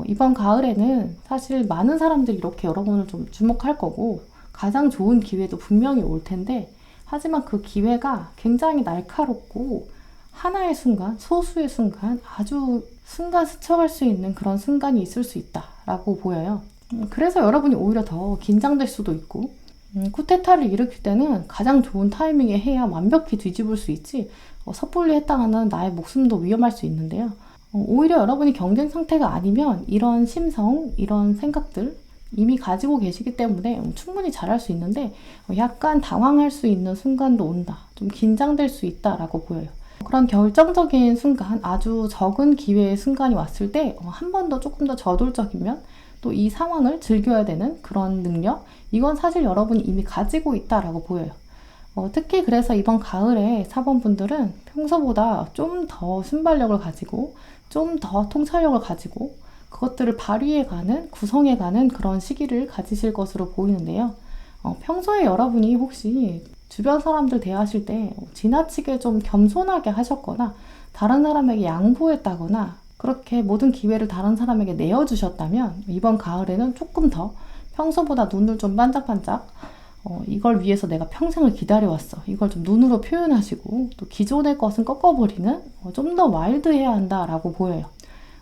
이번 가을에는 사실 많은 사람들이 이렇게 여러분을 좀 주목할 거고 가장 좋은 기회도 분명히 올 텐데, 하지만 그 기회가 굉장히 날카롭고 하나의 순간, 소수의 순간, 아주 순간 스쳐갈 수 있는 그런 순간이 있을 수 있다라고 보여요. 그래서 여러분이 오히려 더 긴장될 수도 있고, 쿠데타를 일으킬 때는 가장 좋은 타이밍에 해야 완벽히 뒤집을 수 있지, 섣불리 했다가는 나의 목숨도 위험할 수 있는데요. 오히려 여러분이 경쟁 상태가 아니면 이런 심성, 이런 생각들 이미 가지고 계시기 때문에 충분히 잘할 수 있는데 약간 당황할 수 있는 순간도 온다, 좀 긴장될 수 있다라고 보여요. 그런 결정적인 순간, 아주 적은 기회의 순간이 왔을 때 한 번 더 조금 더 저돌적이면 또 이 상황을 즐겨야 되는 그런 능력, 이건 사실 여러분이 이미 가지고 있다라고 보여요. 특히 그래서 이번 가을에 4번분들은 평소보다 좀 더 순발력을 가지고 좀 더 통찰력을 가지고 그것들을 발휘해가는, 구성해가는 그런 시기를 가지실 것으로 보이는데요. 평소에 여러분이 혹시 주변 사람들 대하실 때 지나치게 좀 겸손하게 하셨거나 다른 사람에게 양보했다거나 그렇게 모든 기회를 다른 사람에게 내어주셨다면 이번 가을에는 조금 더 평소보다 눈을 좀 반짝반짝 이걸 위해서 내가 평생을 기다려왔어. 이걸 좀 눈으로 표현하시고 또 기존의 것은 꺾어버리는 좀 더 와일드해야 한다라고 보여요.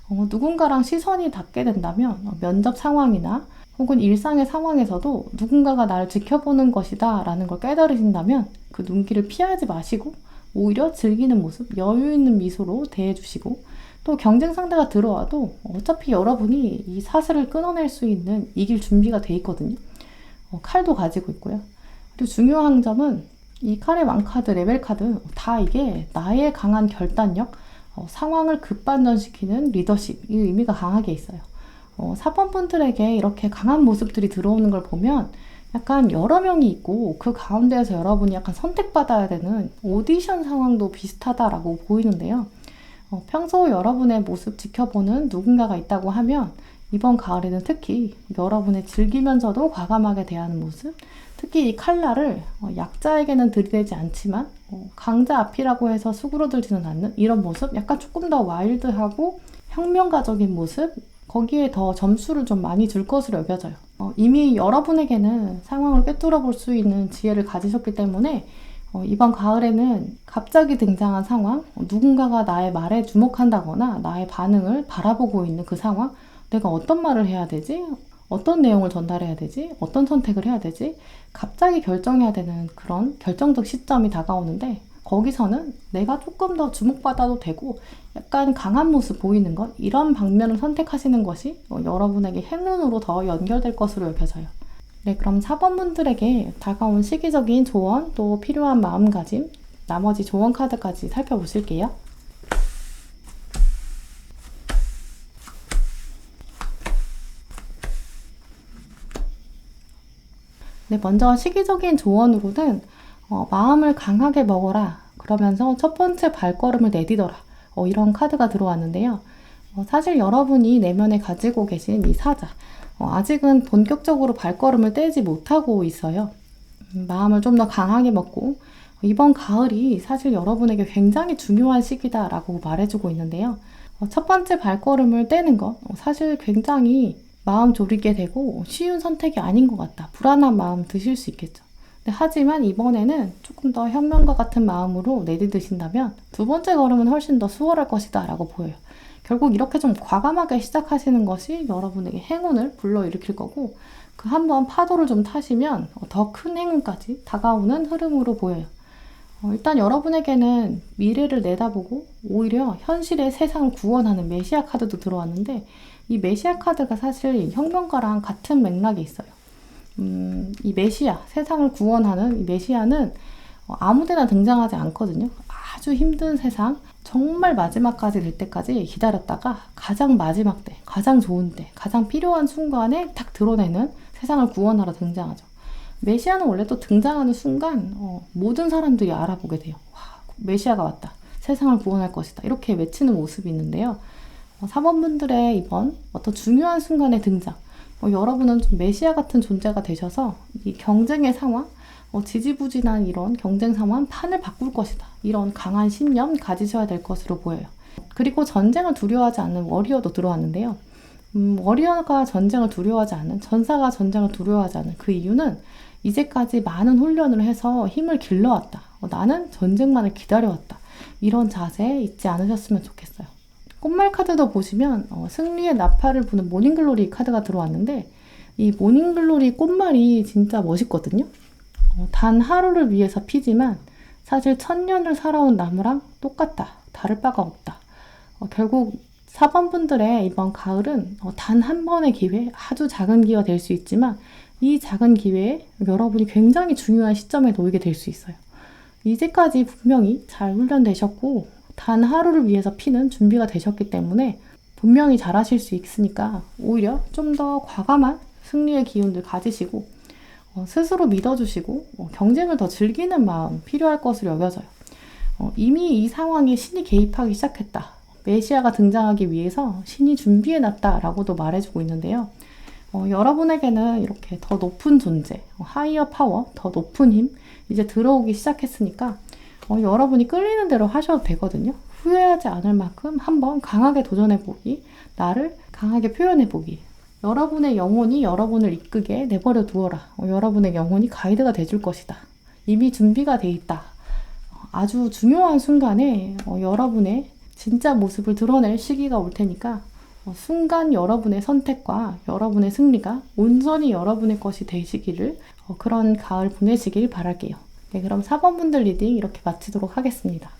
누군가랑 시선이 닿게 된다면 면접 상황이나 혹은 일상의 상황에서도 누군가가 나를 지켜보는 것이다 라는 걸 깨달으신다면 그 눈길을 피하지 마시고 오히려 즐기는 모습, 여유 있는 미소로 대해주시고 또 경쟁 상대가 들어와도 어차피 여러분이 이 사슬을 끊어낼 수 있는 이길 준비가 돼 있거든요. 칼도 가지고 있고요. 그리고 중요한 점은 이 칼의 왕카드, 레벨 카드 다 이게 나의 강한 결단력, 상황을 급반전시키는 리더십 이 의미가 강하게 있어요. 사번분들에게 이렇게 강한 모습들이 들어오는 걸 보면 약간 여러 명이 있고 그 가운데에서 여러분이 약간 선택받아야 되는 오디션 상황도 비슷하다라고 보이는데요. 평소 여러분의 모습 지켜보는 누군가가 있다고 하면 이번 가을에는 특히 여러분의 즐기면서도 과감하게 대하는 모습, 특히 이 칼날을 약자에게는 들이대지 않지만 강자 앞이라고 해서 수그러들지는 않는 이런 모습, 약간 조금 더 와일드하고 혁명가적인 모습, 거기에 더 점수를 좀 많이 줄 것으로 여겨져요. 이미 여러분에게는 상황을 꿰뚫어 볼 수 있는 지혜를 가지셨기 때문에 이번 가을에는 갑자기 등장한 상황, 누군가가 나의 말에 주목한다거나 나의 반응을 바라보고 있는 그 상황, 내가 어떤 말을 해야 되지? 어떤 내용을 전달해야 되지? 어떤 선택을 해야 되지? 갑자기 결정해야 되는 그런 결정적 시점이 다가오는데 거기서는 내가 조금 더 주목받아도 되고 약간 강한 모습 보이는 것, 이런 방면을 선택하시는 것이 여러분에게 행운으로 더 연결될 것으로 여겨져요. 네, 그럼 4번분들에게 다가온 시기적인 조언, 또 필요한 마음가짐, 나머지 조언 카드까지 살펴보실게요. 네, 먼저 시기적인 조언으로는 마음을 강하게 먹어라. 그러면서 첫 번째 발걸음을 내디뎌라. 이런 카드가 들어왔는데요. 사실 여러분이 내면에 가지고 계신 이 사자, 아직은 본격적으로 발걸음을 떼지 못하고 있어요. 마음을 좀 더 강하게 먹고 이번 가을이 사실 여러분에게 굉장히 중요한 시기다라고 말해주고 있는데요. 첫 번째 발걸음을 떼는 것 사실 굉장히 마음 졸이게 되고 쉬운 선택이 아닌 것 같다. 불안한 마음 드실 수 있겠죠. 하지만 이번에는 조금 더 혁명과 같은 마음으로 내디드신다면 두 번째 걸음은 훨씬 더 수월할 것이다 라고 보여요. 결국 이렇게 좀 과감하게 시작하시는 것이 여러분에게 행운을 불러일으킬 거고 그 한번 파도를 좀 타시면 더 큰 행운까지 다가오는 흐름으로 보여요. 일단 여러분에게는 미래를 내다보고 오히려 현실의 세상을 구원하는 메시아 카드도 들어왔는데 이 메시아 카드가 사실 혁명가랑 같은 맥락이 있어요. 이 메시아, 세상을 구원하는 이 메시아는 아무데나 등장하지 않거든요. 아주 힘든 세상, 정말 마지막까지 될 때까지 기다렸다가 가장 마지막 때, 가장 좋은 때, 가장 필요한 순간에 딱 드러내는 세상을 구원하러 등장하죠. 메시아는 원래 또 등장하는 순간 모든 사람들이 알아보게 돼요. 와, 메시아가 왔다. 세상을 구원할 것이다. 이렇게 외치는 모습이 있는데요. 사번분들의 이번 어떤 중요한 순간의 등장, 여러분은 좀 메시아 같은 존재가 되셔서 이 경쟁의 상황, 지지부진한 이런 경쟁 상황, 판을 바꿀 것이다. 이런 강한 신념 가지셔야 될 것으로 보여요. 그리고 전쟁을 두려워하지 않는 워리어도 들어왔는데요. 워리어가 전쟁을 두려워하지 않는, 전사가 전쟁을 두려워하지 않는 그 이유는 이제까지 많은 훈련을 해서 힘을 길러왔다. 나는 전쟁만을 기다려왔다. 이런 자세 잊지 않으셨으면 좋겠어요. 꽃말 카드도 보시면 승리의 나팔을 부는 모닝글로리 카드가 들어왔는데 이 모닝글로리 꽃말이 진짜 멋있거든요. 단 하루를 위해서 피지만 사실 1000년을 살아온 나무랑 똑같다. 다를 바가 없다. 결국 4번분들의 이번 가을은 단 한 번의 기회, 아주 작은 기회가 될 수 있지만 이 작은 기회에 여러분이 굉장히 중요한 시점에 놓이게 될 수 있어요. 이제까지 분명히 잘 훈련되셨고 단 하루를 위해서 피는 준비가 되셨기 때문에 분명히 잘하실 수 있으니까 오히려 좀 더 과감한 승리의 기운들 가지시고 스스로 믿어주시고 경쟁을 더 즐기는 마음 필요할 것으로 여겨져요. 이미 이 상황에 신이 개입하기 시작했다. 메시아가 등장하기 위해서 신이 준비해놨다라고도 말해주고 있는데요. 여러분에게는 이렇게 더 높은 존재, 하이어 파워, 더 높은 힘 이제 들어오기 시작했으니까 여러분이 끌리는 대로 하셔도 되거든요. 후회하지 않을 만큼 한번 강하게 도전해보기, 나를 강하게 표현해보기. 여러분의 영혼이 여러분을 이끄게 내버려 두어라. 여러분의 영혼이 가이드가 돼줄 것이다. 이미 준비가 돼 있다. 아주 중요한 순간에 여러분의 진짜 모습을 드러낼 시기가 올 테니까 순간 여러분의 선택과 여러분의 승리가 온전히 여러분의 것이 되시기를 그런 가을 보내시길 바랄게요. 네, 그럼 4번 분들 리딩 이렇게 마치도록 하겠습니다.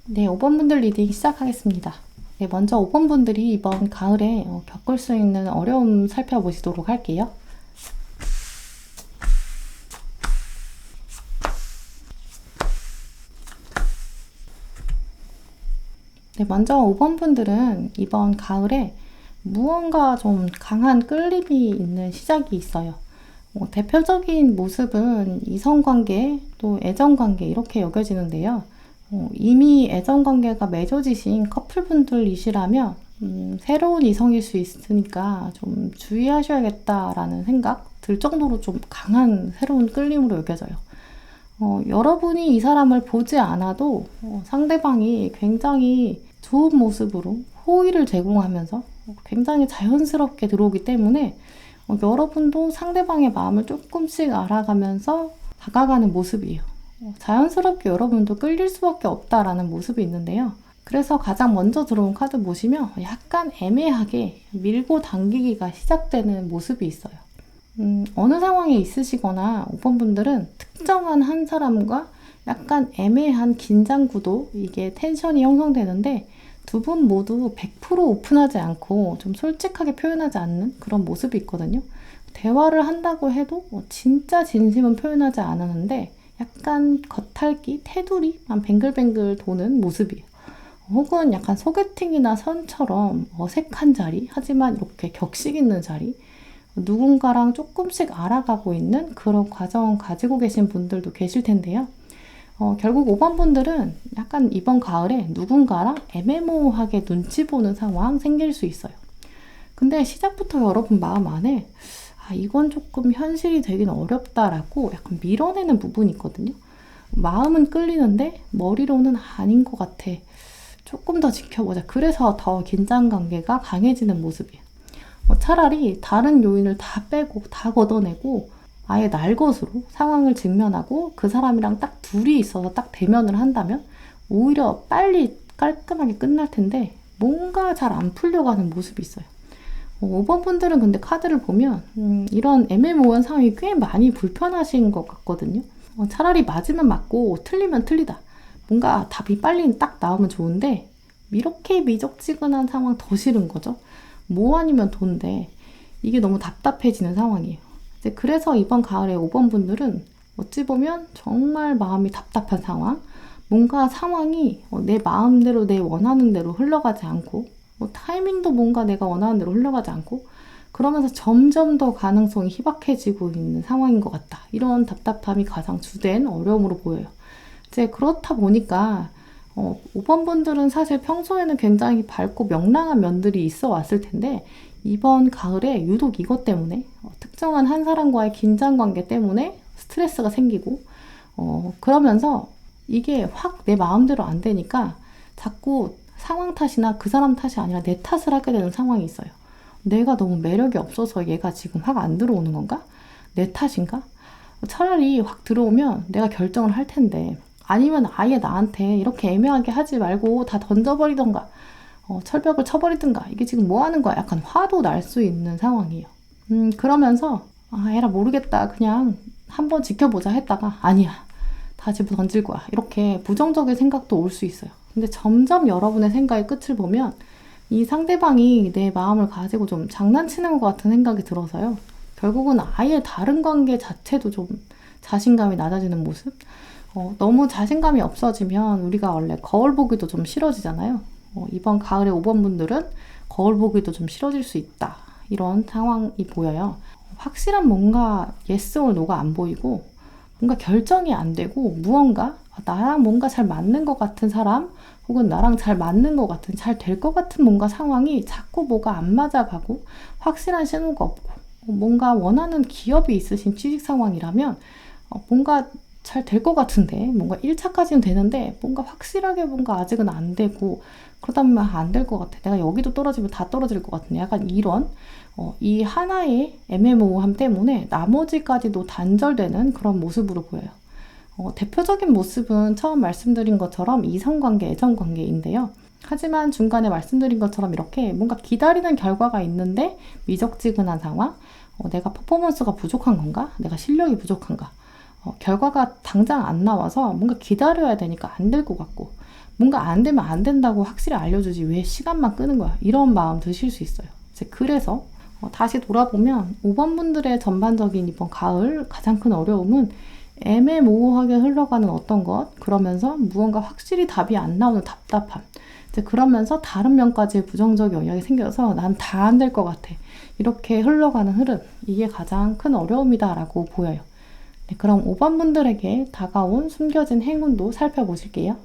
네, 5번 분들 리딩 시작하겠습니다. 네, 먼저 5번 분들이 이번 가을에 겪을 수 있는 어려움 살펴보시도록 할게요. 네, 먼저 5번 분들은 이번 가을에 무언가 좀 강한 끌림이 있는 시작이 있어요. 대표적인 모습은 이성관계, 또 애정관계 이렇게 여겨지는데요. 이미 애정관계가 맺어지신 커플분들이시라면 새로운 이성일 수 있으니까 좀 주의하셔야겠다라는 생각 들 정도로 좀 강한 새로운 끌림으로 여겨져요. 여러분이 이 사람을 보지 않아도 상대방이 굉장히 좋은 모습으로 호의를 제공하면서 굉장히 자연스럽게 들어오기 때문에 여러분도 상대방의 마음을 조금씩 알아가면서 다가가는 모습이에요. 자연스럽게 여러분도 끌릴 수밖에 없다라는 모습이 있는데요. 그래서 가장 먼저 들어온 카드 보시면 약간 애매하게 밀고 당기기가 시작되는 모습이 있어요. 어느 상황에 있으시거나 5번 분들은 특정한 한 사람과 약간 애매한 긴장 구도, 이게 텐션이 형성되는데 두 분 모두 100% 오픈하지 않고 좀 솔직하게 표현하지 않는 그런 모습이 있거든요. 대화를 한다고 해도 진짜 진심은 표현하지 않았는데 약간 겉핥기, 테두리만 뱅글뱅글 도는 모습이에요. 혹은 약간 소개팅이나 선처럼 어색한 자리, 하지만 이렇게 격식 있는 자리, 누군가랑 조금씩 알아가고 있는 그런 과정 가지고 계신 분들도 계실 텐데요. 결국 5번 분들은 약간 이번 가을에 누군가랑 애매모호하게 눈치 보는 상황 생길 수 있어요. 근데 시작부터 여러분 마음 안에 이건 조금 현실이 되긴 어렵다라고 약간 밀어내는 부분이 있거든요. 마음은 끌리는데 머리로는 아닌 것 같아. 조금 더 지켜보자. 그래서 더 긴장 관계가 강해지는 모습이에요. 차라리 다른 요인을 다 빼고 다 걷어내고 아예 날 것으로 상황을 직면하고 그 사람이랑 딱 둘이 있어서 딱 대면을 한다면 오히려 빨리 깔끔하게 끝날 텐데 뭔가 잘 안 풀려가는 모습이 있어요. 5번 분들은 근데 카드를 보면 이런 애매모호한 상황이 꽤 많이 불편하신 것 같거든요. 차라리 맞으면 맞고 틀리면 틀리다. 뭔가 답이 빨리 딱 나오면 좋은데 이렇게 미적지근한 상황 더 싫은 거죠. 뭐 아니면 돈데 이게 너무 답답해지는 상황이에요. 이제 그래서 이번 가을에 5번 분들은 어찌 보면 정말 마음이 답답한 상황, 뭔가 상황이 내 마음대로 내 원하는 대로 흘러가지 않고 타이밍도 뭔가 내가 원하는 대로 흘러가지 않고 그러면서 점점 더 가능성이 희박해지고 있는 상황인 것 같다. 이런 답답함이 가장 주된 어려움으로 보여요. 이제 그렇다 보니까 5번 분들은 사실 평소에는 굉장히 밝고 명랑한 면들이 있어 왔을 텐데 이번 가을에 유독 이것 때문에 특정한 한 사람과의 긴장 관계 때문에 스트레스가 생기고 그러면서 이게 확 내 마음대로 안 되니까 자꾸 상황 탓이나 그 사람 탓이 아니라 내 탓을 하게 되는 상황이 있어요. 내가 너무 매력이 없어서 얘가 지금 확 안 들어오는 건가? 내 탓인가? 차라리 확 들어오면 내가 결정을 할 텐데 아니면 아예 나한테 이렇게 애매하게 하지 말고 다 던져버리던가 철벽을 쳐버리든가 이게 지금 뭐 하는 거야? 약간 화도 날 수 있는 상황이에요. 그러면서 에라 모르겠다 그냥 한번 지켜보자 했다가 아니야 다 집어 던질 거야 이렇게 부정적인 생각도 올 수 있어요. 근데 점점 여러분의 생각의 끝을 보면 이 상대방이 내 마음을 가지고 좀 장난치는 것 같은 생각이 들어서요. 결국은 아예 다른 관계 자체도 좀 자신감이 낮아지는 모습? 너무 자신감이 없어지면 우리가 원래 거울 보기도 좀 싫어지잖아요. 이번 가을에 5번 분들은 거울 보기도 좀 싫어질 수 있다. 이런 상황이 보여요. 확실한 뭔가 yes or no가 안 보이고 뭔가 결정이 안 되고 무언가 나랑 뭔가 잘 맞는 것 같은 사람 혹은 나랑 잘 맞는 것 같은 잘 될 것 같은 뭔가 상황이 자꾸 뭐가 안 맞아가고 확실한 신호가 없고 뭔가 원하는 기업이 있으신 취직 상황이라면 뭔가 잘 될 것 같은데 뭔가 1차까지는 되는데 뭔가 확실하게 뭔가 아직은 안 되고 그러다 보면 안 될 것 같아. 내가 여기도 떨어지면 다 떨어질 것 같은데 약간 이런 이 하나의 애매모호함 때문에 나머지까지도 단절되는 그런 모습으로 보여요. 대표적인 모습은 처음 말씀드린 것처럼 이성관계, 애정관계인데요. 하지만 중간에 말씀드린 것처럼 이렇게 뭔가 기다리는 결과가 있는데 미적지근한 상황, 내가 퍼포먼스가 부족한 건가? 내가 실력이 부족한가? 결과가 당장 안 나와서 뭔가 기다려야 되니까 안 될 것 같고 뭔가 안 되면 안 된다고 확실히 알려주지 왜 시간만 끄는 거야? 이런 마음 드실 수 있어요. 그래서 다시 돌아보면 5번 분들의 전반적인 이번 가을 가장 큰 어려움은 애매모호하게 흘러가는 어떤 것, 그러면서 무언가 확실히 답이 안 나오는 답답함, 그러면서 다른 면까지 부정적 영향이 생겨서 난 다 안 될 것 같아. 이렇게 흘러가는 흐름, 이게 가장 큰 어려움이다라고 보여요. 네, 그럼 5번 분들에게 다가온 숨겨진 행운도 살펴보실게요.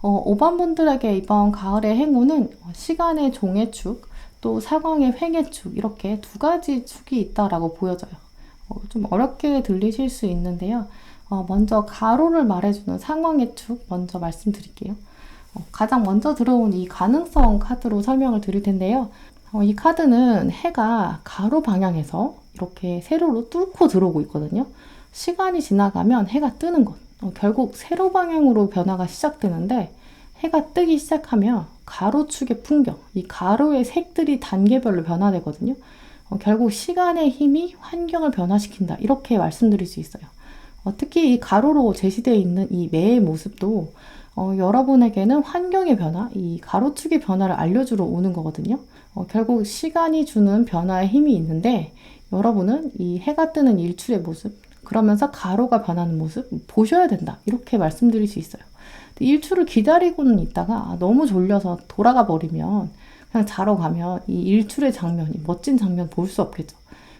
5번 분들에게 이번 가을의 행운은 시간의 종의 축, 또 상황의 횡의 축, 이렇게 두 가지 축이 있다라고 보여져요. 좀 어렵게 들리실 수 있는데요. 먼저 가로를 말해주는 상황의 축 먼저 말씀드릴게요. 가장 먼저 들어온 이 가능성 카드로 설명을 드릴 텐데요. 이 카드는 해가 가로 방향에서 이렇게 세로로 뚫고 들어오고 있거든요. 시간이 지나가면 해가 뜨는 것. 결국 세로 방향으로 변화가 시작되는데 해가 뜨기 시작하면 가로축의 풍경, 이 가로의 색들이 단계별로 변화되거든요. 결국 시간의 힘이 환경을 변화시킨다. 이렇게 말씀드릴 수 있어요. 특히 이 가로로 제시되어 있는 이 매의 모습도 여러분에게는 환경의 변화, 이 가로축의 변화를 알려주러 오는 거거든요. 결국 시간이 주는 변화의 힘이 있는데 여러분은 이 해가 뜨는 일출의 모습, 그러면서 가로가 변하는 모습 보셔야 된다. 이렇게 말씀드릴 수 있어요. 일출을 기다리고는 있다가 너무 졸려서 돌아가 버리면 그냥 자러 가면 이 일출의 장면이 멋진 장면 볼 수 없겠죠.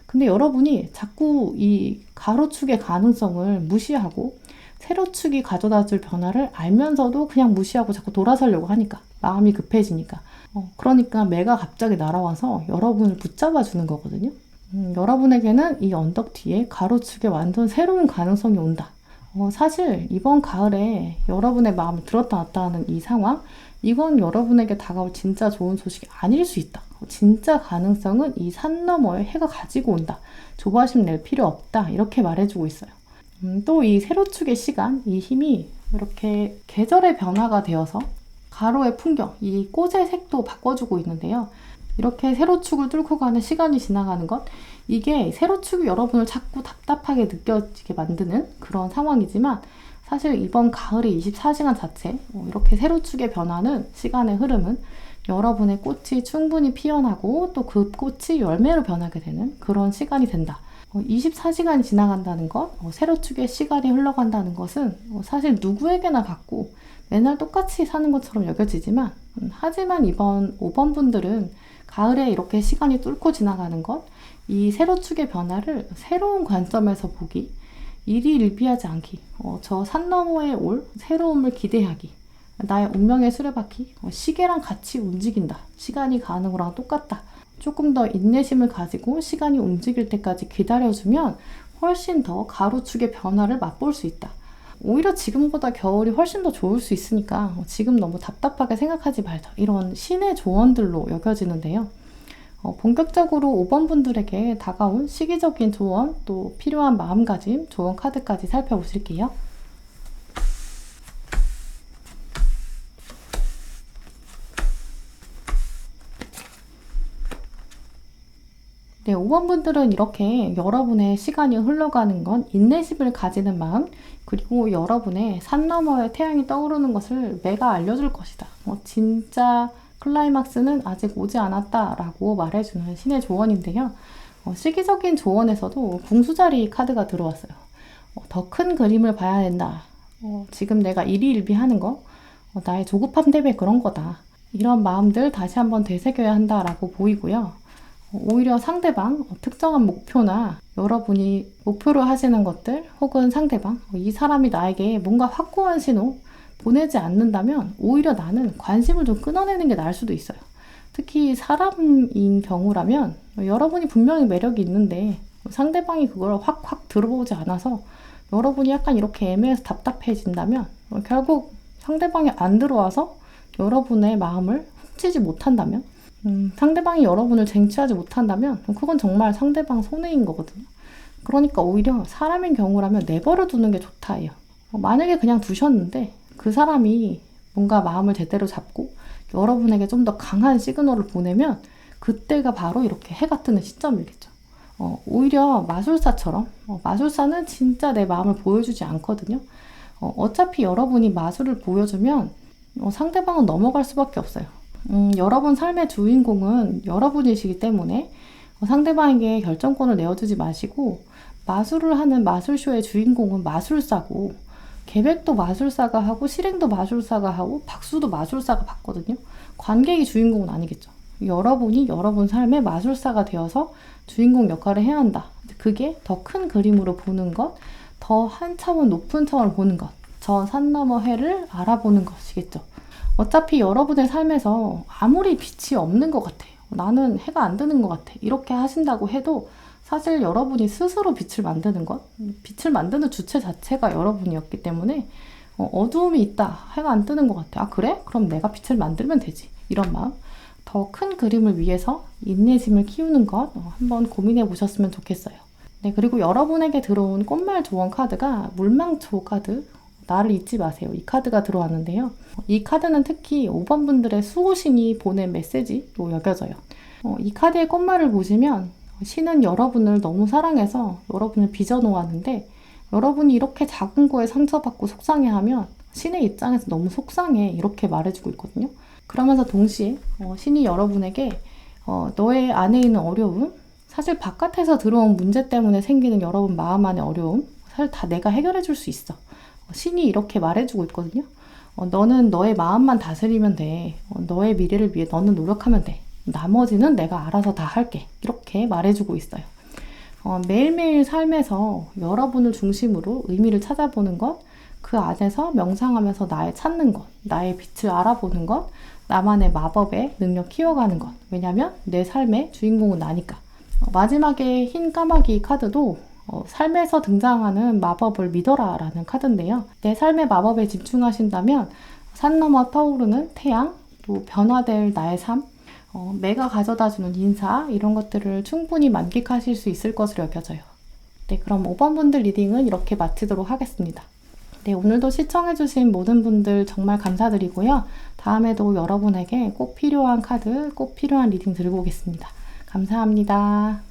근데 여러분이 자꾸 이 가로축의 가능성을 무시하고 세로축이 가져다 줄 변화를 알면서도 그냥 무시하고 자꾸 돌아서려고 하니까 마음이 급해지니까 그러니까 매가 갑자기 날아와서 여러분을 붙잡아 주는 거거든요. 여러분에게는 이 언덕 뒤에 가로축에 완전 새로운 가능성이 온다. 사실 이번 가을에 여러분의 마음을 들었다 놨다 하는 이 상황, 이건 여러분에게 다가올 진짜 좋은 소식이 아닐 수 있다. 진짜 가능성은 이 산 너머에 해가 가지고 온다. 조바심 낼 필요 없다. 이렇게 말해주고 있어요. 또 이 세로축의 시간, 이 힘이 이렇게 계절의 변화가 되어서 가로의 풍경, 이 꽃의 색도 바꿔주고 있는데요. 이렇게 세로축을 뚫고 가는 시간이 지나가는 것, 이게 세로축이 여러분을 자꾸 답답하게 느껴지게 만드는 그런 상황이지만 사실 이번 가을의 24시간 자체, 이렇게 세로축의 변화는, 시간의 흐름은 여러분의 꽃이 충분히 피어나고 또 그 꽃이 열매로 변하게 되는 그런 시간이 된다. 24시간이 지나간다는 것, 세로축의 시간이 흘러간다는 것은 사실 누구에게나 같고 맨날 똑같이 사는 것처럼 여겨지지만 하지만 이번 5번 분들은 가을에 이렇게 시간이 뚫고 지나가는 것, 이 세로축의 변화를 새로운 관점에서 보기, 일희일비하지 않기, 저 산 너머에 올 새로움을 기대하기, 나의 운명의 수레바퀴, 시계랑 같이 움직인다. 시간이 가는 거랑 똑같다. 조금 더 인내심을 가지고 시간이 움직일 때까지 기다려주면 훨씬 더 가로축의 변화를 맛볼 수 있다. 오히려 지금보다 겨울이 훨씬 더 좋을 수 있으니까 지금 너무 답답하게 생각하지 말자. 이런 신의 조언들로 여겨지는데요. 본격적으로 5번 분들에게 다가온 시기적인 조언, 또 필요한 마음가짐, 조언 카드까지 살펴보실게요. 네, 5번 분들은 이렇게 여러분의 시간이 흘러가는 건 인내심을 가지는 마음, 그리고 여러분의 산 너머에 태양이 떠오르는 것을 매가 알려줄 것이다. 진짜 클라이막스는 아직 오지 않았다라고 말해주는 신의 조언인데요. 시기적인 조언에서도 궁수자리 카드가 들어왔어요. 더 큰 그림을 봐야 된다. 지금 내가 일희일비하는 거, 나의 조급함 때문에 그런 거다. 이런 마음들 다시 한번 되새겨야 한다라고 보이고요. 오히려 상대방, 특정한 목표나 여러분이 목표로 하시는 것들 혹은 상대방, 이 사람이 나에게 뭔가 확고한 신호 보내지 않는다면 오히려 나는 관심을 좀 끊어내는 게 나을 수도 있어요. 특히 사람인 경우라면 여러분이 분명히 매력이 있는데 상대방이 그걸 확 들어보지 않아서 여러분이 약간 이렇게 애매해서 답답해진다면 결국 상대방이 안 들어와서 여러분의 마음을 훔치지 못한다면 상대방이 여러분을 쟁취하지 못한다면 그건 정말 상대방 손해인 거거든요. 그러니까 오히려 사람인 경우라면 내버려 두는 게 좋다 해요. 만약에 그냥 두셨는데 그 사람이 뭔가 마음을 제대로 잡고 여러분에게 좀 더 강한 시그널을 보내면 그때가 바로 이렇게 해가 뜨는 시점이겠죠. 오히려 마술사처럼 마술사는 진짜 내 마음을 보여주지 않거든요. 어차피 여러분이 마술을 보여주면 상대방은 넘어갈 수밖에 없어요. 여러분 삶의 주인공은 여러분이시기 때문에 상대방에게 결정권을 내어주지 마시고 마술을 하는 마술쇼의 주인공은 마술사고 계획도 마술사가 하고 실행도 마술사가 하고 박수도 마술사가 받거든요. 관객이 주인공은 아니겠죠. 여러분이 여러분 삶의 마술사가 되어서 주인공 역할을 해야 한다. 그게 더 큰 그림으로 보는 것, 더 한 차원 높은 차원을 보는 것, 저 산 너머 해를 알아보는 것이겠죠. 어차피 여러분의 삶에서 아무리 빛이 없는 것 같아요. 나는 해가 안 뜨는 것 같아. 이렇게 하신다고 해도 사실 여러분이 스스로 빛을 만드는 것, 빛을 만드는 주체 자체가 여러분이었기 때문에 어두움이 있다, 해가 안 뜨는 것 같아. 아 그래? 그럼 내가 빛을 만들면 되지. 이런 마음. 더 큰 그림을 위해서 인내심을 키우는 것 한번 고민해 보셨으면 좋겠어요. 네, 그리고 여러분에게 들어온 꽃말 조언 카드가 물망초 카드. 나를 잊지 마세요. 이 카드가 들어왔는데요. 이 카드는 특히 5번 분들의 수호신이 보낸 메시지로 여겨져요. 이 카드의 꽃말을 보시면 신은 여러분을 너무 사랑해서 여러분을 빚어놓았는데 여러분이 이렇게 작은 거에 상처받고 속상해하면 신의 입장에서 너무 속상해 이렇게 말해주고 있거든요. 그러면서 동시에 신이 여러분에게 너의 안에 있는 어려움, 사실 바깥에서 들어온 문제 때문에 생기는 여러분 마음 안의 어려움 사실 다 내가 해결해 줄 수 있어. 신이 이렇게 말해주고 있거든요. 너는 너의 마음만 다스리면 돼. 너의 미래를 위해 너는 노력하면 돼. 나머지는 내가 알아서 다 할게. 이렇게 말해주고 있어요. 매일매일 삶에서 여러분을 중심으로 의미를 찾아보는 것, 그 안에서 명상하면서 나의 찾는 것, 나의 빛을 알아보는 것, 나만의 마법의 능력 키워가는 것. 왜냐면 내 삶의 주인공은 나니까. 마지막에 흰 까마귀 카드도 삶에서 등장하는 마법을 믿어라 라는 카드인데요. 내 삶의 마법에 집중하신다면 산 넘어 떠오르는 태양, 또 변화될 나의 삶, 매가 가져다주는 인사 이런 것들을 충분히 만끽하실 수 있을 것으로 여겨져요. 네, 그럼 5번 분들 리딩은 이렇게 마치도록 하겠습니다. 네, 오늘도 시청해주신 모든 분들 정말 감사드리고요. 다음에도 여러분에게 꼭 필요한 카드, 꼭 필요한 리딩 들고 오겠습니다. 감사합니다.